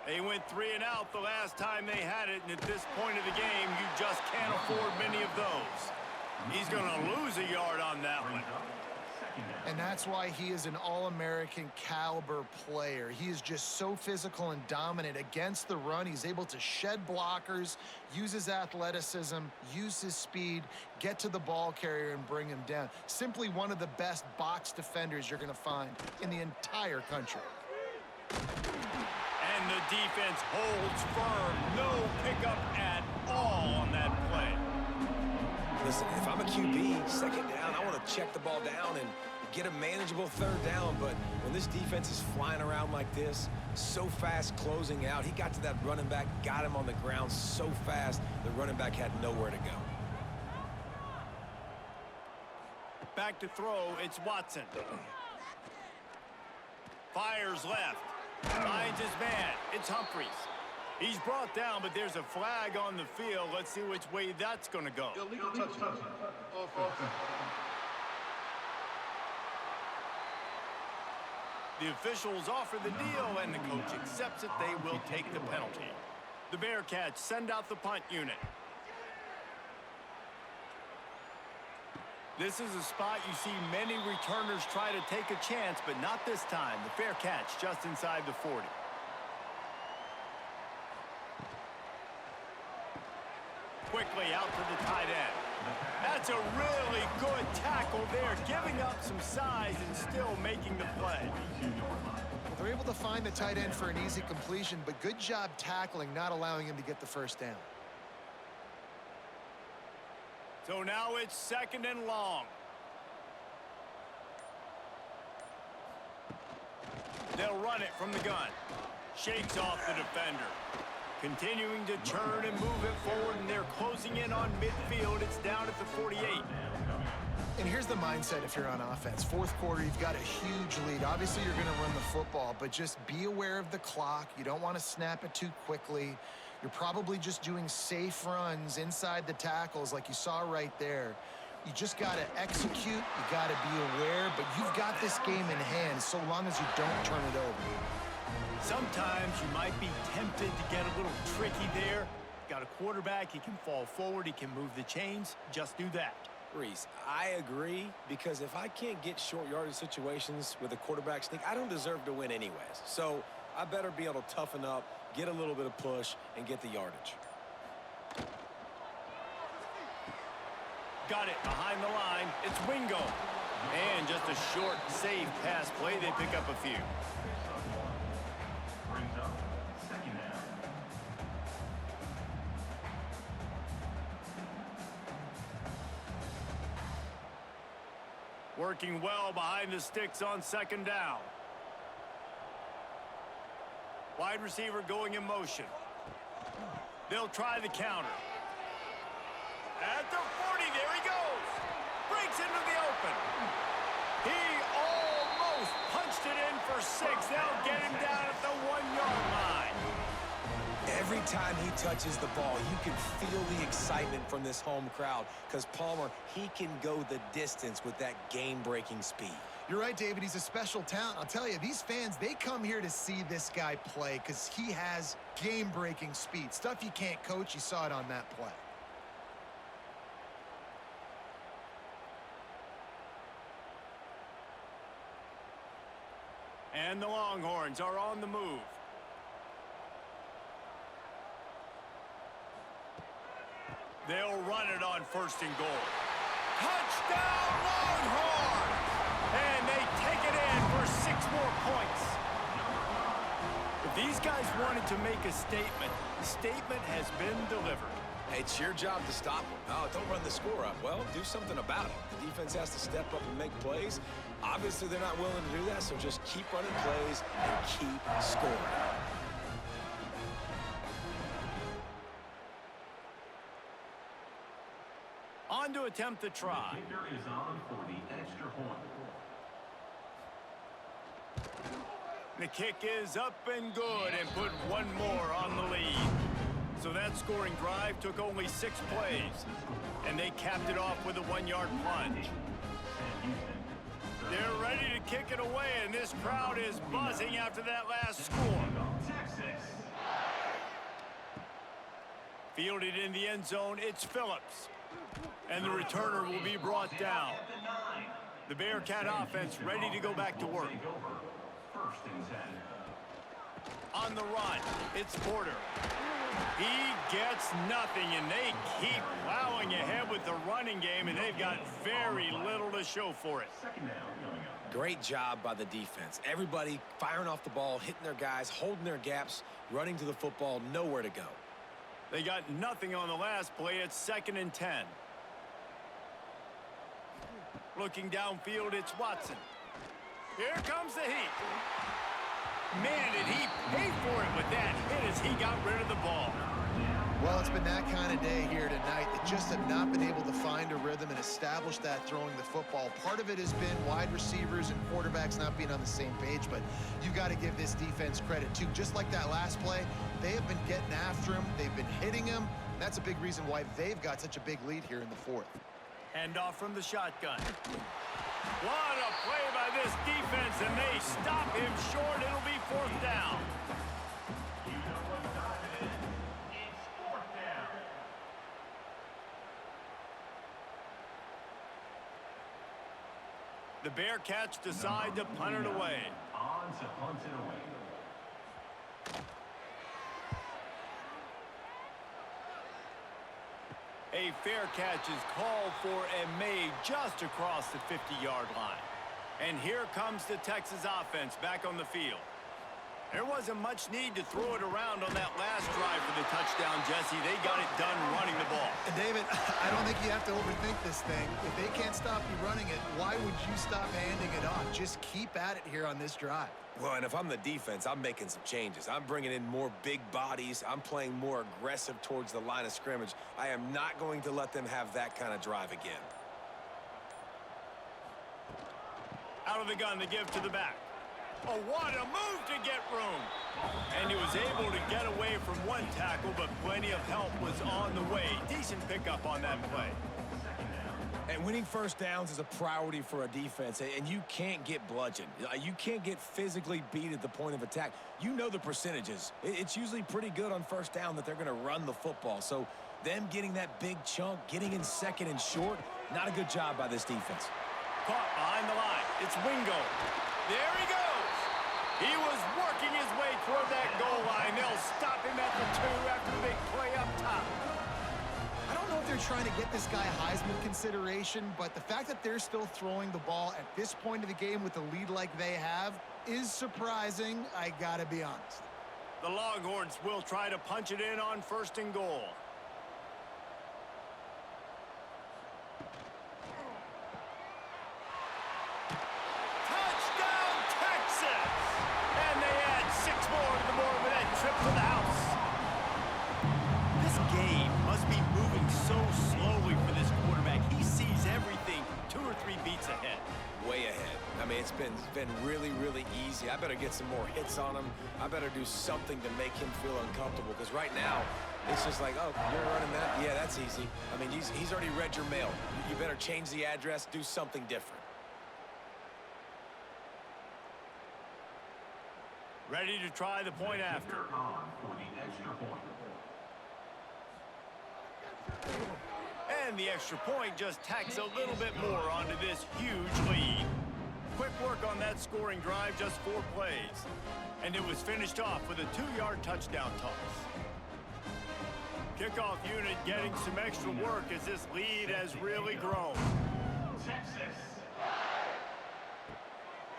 They went 3 and out the last time they had it, and at this point of the game, you just can't afford many of those. He's going to lose a yard on that one.
And that's why he is an All-American caliber player. He is just so physical and dominant against the run. He's able to shed blockers, use his athleticism, use his speed, get to the ball carrier and bring him down. Simply one of the best box defenders you're going to find in the entire country.
And the defense holds firm. No pickup at all on that play.
Listen, if I'm a QB, 2nd down, I want to check the ball down and get a manageable 3rd down. But when this defense is flying around like this, so fast closing out, he got to that running back, got him on the ground so fast, the running back had nowhere to go.
Back to throw, it's Watson. Fires left. Finds his man. It's Humphries. He's brought down, but there's a flag on the field. Let's see which way that's going to go.
Illegal touching. Offense.
The officials offer the deal, and the coach accepts it. They will take the penalty. The Bearcats send out the punt unit. This is a spot you see many returners try to take a chance, but not this time. The fair catch just inside the 40. Quickly out to the tight end. That's a really good tackle there, giving up some size and still making the play.
They're able to find the tight end for an easy completion, but good job tackling, not allowing him to get the first down.
So now it's 2nd and long. They'll run it from the gun. Shakes off the defender. Continuing to turn and move it forward, and they're closing in on midfield. It's down at the 48.
And here's the mindset if you're on offense. 4th quarter, you've got a huge lead. Obviously, you're going to run the football, but just be aware of the clock. You don't want to snap it too quickly. You're probably just doing safe runs inside the tackles like you saw right there. You just got to execute. You got to be aware, but you've got this game in hand so long as you don't turn it over.
Sometimes you might be tempted to get a little tricky there. Got a quarterback, he can fall forward, he can move the chains. Just do that.
Reese, I agree, because if I can't get short yardage situations with a quarterback sneak, I don't deserve to win anyways. So I better be able to toughen up, get a little bit of push, and get the yardage.
Got it behind the line. It's Wingo. And just a short, safe pass play. They pick up a few.
Brings up 2nd down.
Working well behind the sticks on second down. Wide receiver going in motion. They'll try the counter. At the 40, there he goes. Breaks into the open. He almost punched it in for 6. They'll get him down at the 1-yard line.
Every time he touches the ball, you can feel the excitement from this home crowd because Palmer, he can go the distance with that game-breaking speed.
You're right, David. He's a special talent. I'll tell you, these fans, they come here to see this guy play because he has game-breaking speed. Stuff you can't coach. You saw it on that play.
And the Longhorns are on the move. They'll run it on 1st and goal. Touchdown, Longhorns! And they take it in for 6 more points. If these guys wanted to make a statement, the statement has been delivered.
Hey, it's your job to stop them. Oh, don't run the score up. Well, do something about it. The defense has to step up and make plays. Obviously, they're not willing to do that, so just keep running plays and keep scoring.
On to attempt the try.
The kicker is on for the extra point.
The kick is up and good and put 1 more on the lead. So that scoring drive took only 6 plays. And they capped it off with a 1-yard plunge. They're ready to kick it away, and this crowd is buzzing after that last score.
Texas.
Fielded in the end zone, it's Phillips. And the returner will be brought down. The Bearcat offense ready to go back to work.
1st and 10.
On the run, it's Porter. He gets nothing, and they keep plowing ahead with the running game, and they've got very little to show for it.
2nd down coming up.
Great job by the defense. Everybody firing off the ball, hitting their guys, holding their gaps, running to the football, nowhere to go.
They got nothing on the last play. It's 2nd and 10. Looking downfield, it's Watson. Here comes the heat. Man, did he pay for it with that hit as he got rid of the ball.
Well, it's been that kind of day here tonight. They just have not been able to find a rhythm and establish that throwing the football. Part of it has been wide receivers and quarterbacks not being on the same page, but you've got to give this defense credit, too. Just like that last play, they have been getting after him. They've been hitting him. That's a big reason why they've got such a big lead here in the 4th.
Handoff from the shotgun. What a play by this defense, and they stop him short. It'll be 4th down.
You know what time it is. It's 4th down.
The Bearcats decide to punt it away.
On to punt it away.
A fair catch is called for and made just across the 50-yard line. And here comes the Texas offense back on the field. There wasn't much need to throw it around on that last drive for the touchdown, Jesse. They got it done running the ball.
And David, I don't think you have to overthink this thing. If they can't stop you running it, why would you stop handing it off? Just keep at it here on this drive.
Well, and if I'm the defense, I'm making some changes. I'm bringing in more big bodies. I'm playing more aggressive towards the line of scrimmage. I am not going to let them have that kind of drive again.
Out of the gun to give to the back. Oh, what a move to get room. And he was able to get away from one tackle, but plenty of help was on the way. Decent pickup on that play.
And winning 1st downs is a priority for a defense, and you can't get bludgeoned. You can't get physically beat at the point of attack. You know the percentages. It's usually pretty good on 1st down that they're going to run the football. So them getting that big chunk, getting in 2nd and short, not a good job by this defense.
Caught behind the line. It's Wingo. There he goes. He was working his way toward that goal line. They'll stop him at the 2 after the big play up top.
I don't know if they're trying to get this guy Heisman consideration, but the fact that they're still throwing the ball at this point of the game with a lead like they have is surprising, I gotta be honest.
The Longhorns will try to punch it in on 1st and goal. slowly for this quarterback. He sees everything 2 or 3 beats ahead.
Way ahead. I mean, it's been really, really easy. I better get some more hits on him. I better do something to make him feel uncomfortable, because right now, it's just like, oh, you're running that? Yeah, that's easy. I mean, he's already read your mail. You better change the address, do something different.
Ready to try the point after.
On for the extra point.
And the extra point just tacks a little bit more onto this huge lead. Quick work on that scoring drive, just 4 plays. And it was finished off with a 2-yard touchdown toss. Kickoff unit getting some extra work as this lead has really grown.
Texas.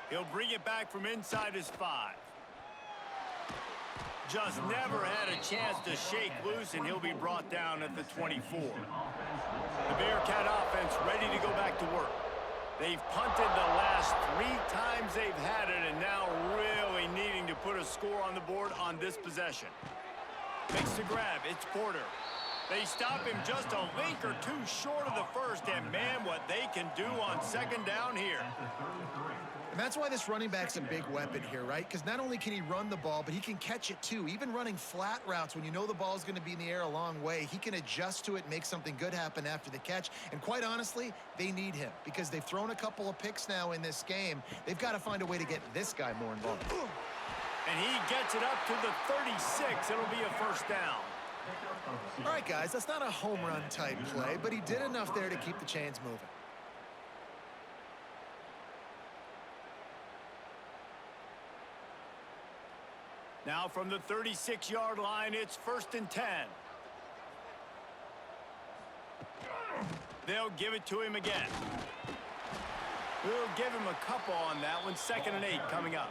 He'll bring it back from inside his 5. Just never had a chance to shake loose, and he'll be brought down at the 24. The Bearcat offense ready to go back to work. They've punted the last 3 times they've had it, and now really needing to put a score on the board on this possession. Makes the grab. It's Porter. They stop him just a link or 2 short of the first, and man, what they can do on 2nd down here.
And that's why this running back's a big weapon here, right? Because not only can he run the ball, but he can catch it too. Even running flat routes when you know the ball's going to be in the air a long way, he can adjust to it, make something good happen after the catch. And quite honestly, they need him because they've thrown a couple of picks now in this game. They've got to find a way to get this guy more involved.
And he gets it up to the 36. It'll be a 1st down.
All right, guys, that's not a home run type play, but he did enough there to keep the chains moving.
Now from the 36-yard line, it's 1st and 10. They'll give it to him again. We'll give him a couple on that one. 2nd and 8 coming up.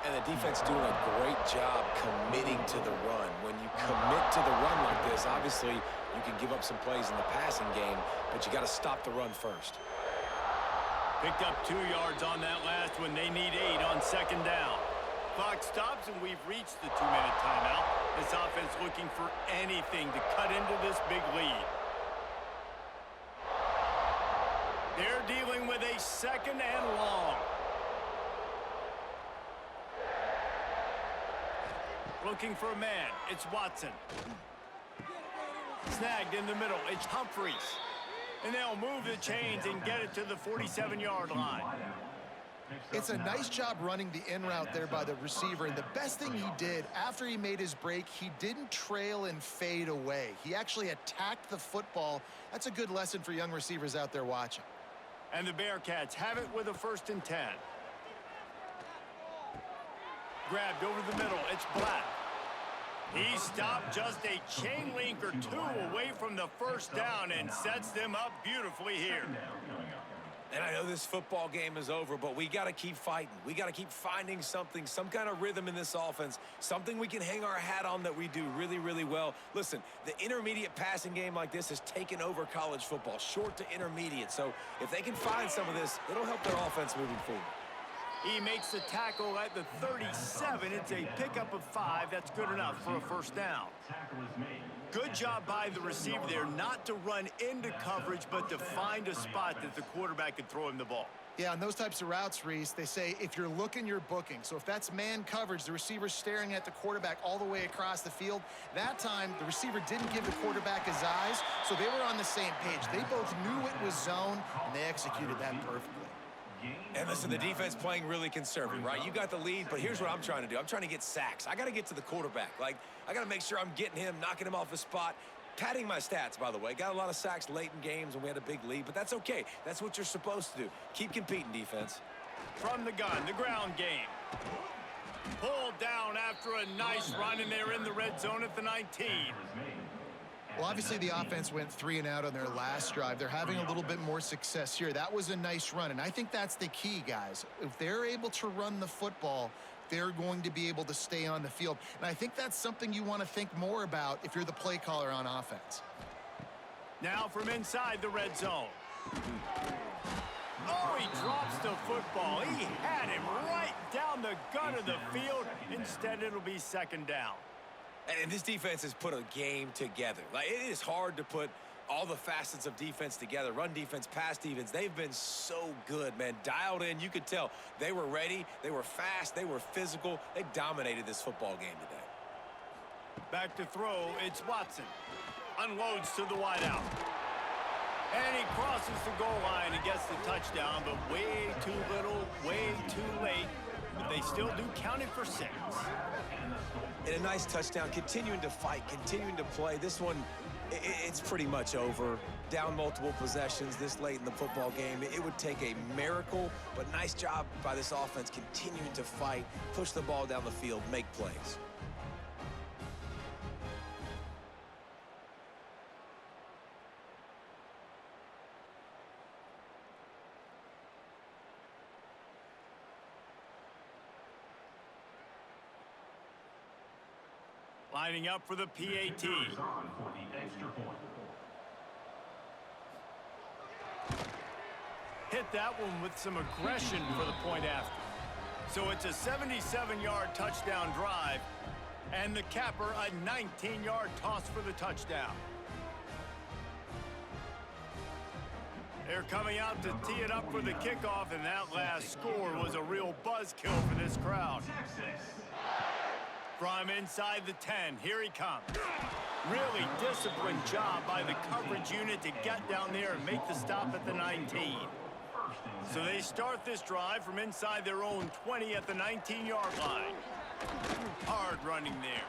And the defense doing a great job committing to the run. When you commit to the run like this, obviously you can give up some plays in the passing game, but you got to stop the run first.
Picked up 2 yards on that last one. They need 8 on 2nd down. Clock stops, and we've reached the 2-minute timeout. This offense looking for anything to cut into this big lead. They're dealing with a 2nd and long. Looking for a man. It's Watson. Snagged in the middle. It's Humphreys. And they'll move the chains and get it to the 47-yard line.
It's a nice job running the in route there by the receiver, and the best thing he did after he made his break, he didn't trail and fade away. He actually attacked the football. That's a good lesson for young receivers out there watching.
And the Bearcats have it with a 1st and 10. Grabbed over the middle. It's Black. He stopped just a chain link or 2 away from the 1st down and sets them up beautifully here.
And I know this football game is over, but we got to keep fighting. We got to keep finding something, some kind of rhythm in this offense, something we can hang our hat on that we do really, really well. Listen, the intermediate passing game like this has taken over college football, short to intermediate. So if they can find some of this, it'll help their offense moving forward.
He makes the tackle at the 37. It's a pickup of 5. That's good enough for a 1st down. Good job by the receiver there not to run into coverage, but to find a spot that the quarterback could throw him the ball.
Yeah, on those types of routes, Reese, they say if you're looking, you're booking. So if that's man coverage, the receiver's staring at the quarterback all the way across the field. That time, the receiver didn't give the quarterback his eyes, so they were on the same page. They both knew it was zone, and they executed that perfectly.
And listen, the defense playing really conservative, right? You got the lead, but here's what I'm trying to do. I'm trying to get sacks. I got to get to the quarterback. Like, I got to make sure I'm getting him, knocking him off his spot. Padding my stats, by the way. Got a lot of sacks late in games when we had a big lead, but that's okay. That's what you're supposed to do. Keep competing, defense.
From the gun, the ground game. Pulled down after a nice run, and they're in the red zone at the 19.
Well, obviously the offense went 3 and out on their last drive. They're having a little bit more success here. That was a nice run, and I think that's the key, guys. If they're able to run the football, they're going to be able to stay on the field. And I think that's something you want to think more about if you're the play caller on offense.
Now from inside the red zone. Oh, he drops the football. He had him right down the gut of the field. Instead, it'll be 2nd down.
And this defense has put a game together. Like, it is hard to put all the facets of defense together, run defense, pass defense. They've been so good, man. Dialed in, you could tell. They were ready, they were fast, they were physical. They dominated this football game today.
Back to throw, it's Watson. Unloads to the wideout. And he crosses the goal line and gets the touchdown, but way too little, way too late. But they still do count it for 6.
And a nice touchdown, continuing to fight, continuing to play. This one, it's pretty much over. Down multiple possessions this late in the football game. It would take a miracle, but nice job by this offense continuing to fight, push the ball down the field, make plays.
Lining up for the PAT.
On for the extra point.
Hit that one with some aggression for the point after. So it's a 77-yard touchdown drive, and the capper a 19-yard toss for the touchdown. They're coming out to tee it up for the kickoff, and that last score was a real buzzkill for this crowd. From inside the 10, here he comes. Really disciplined job by the coverage unit to get down there and make the stop at the 19. So they start this drive from inside their own 20 at the 19-yard line. Hard running there.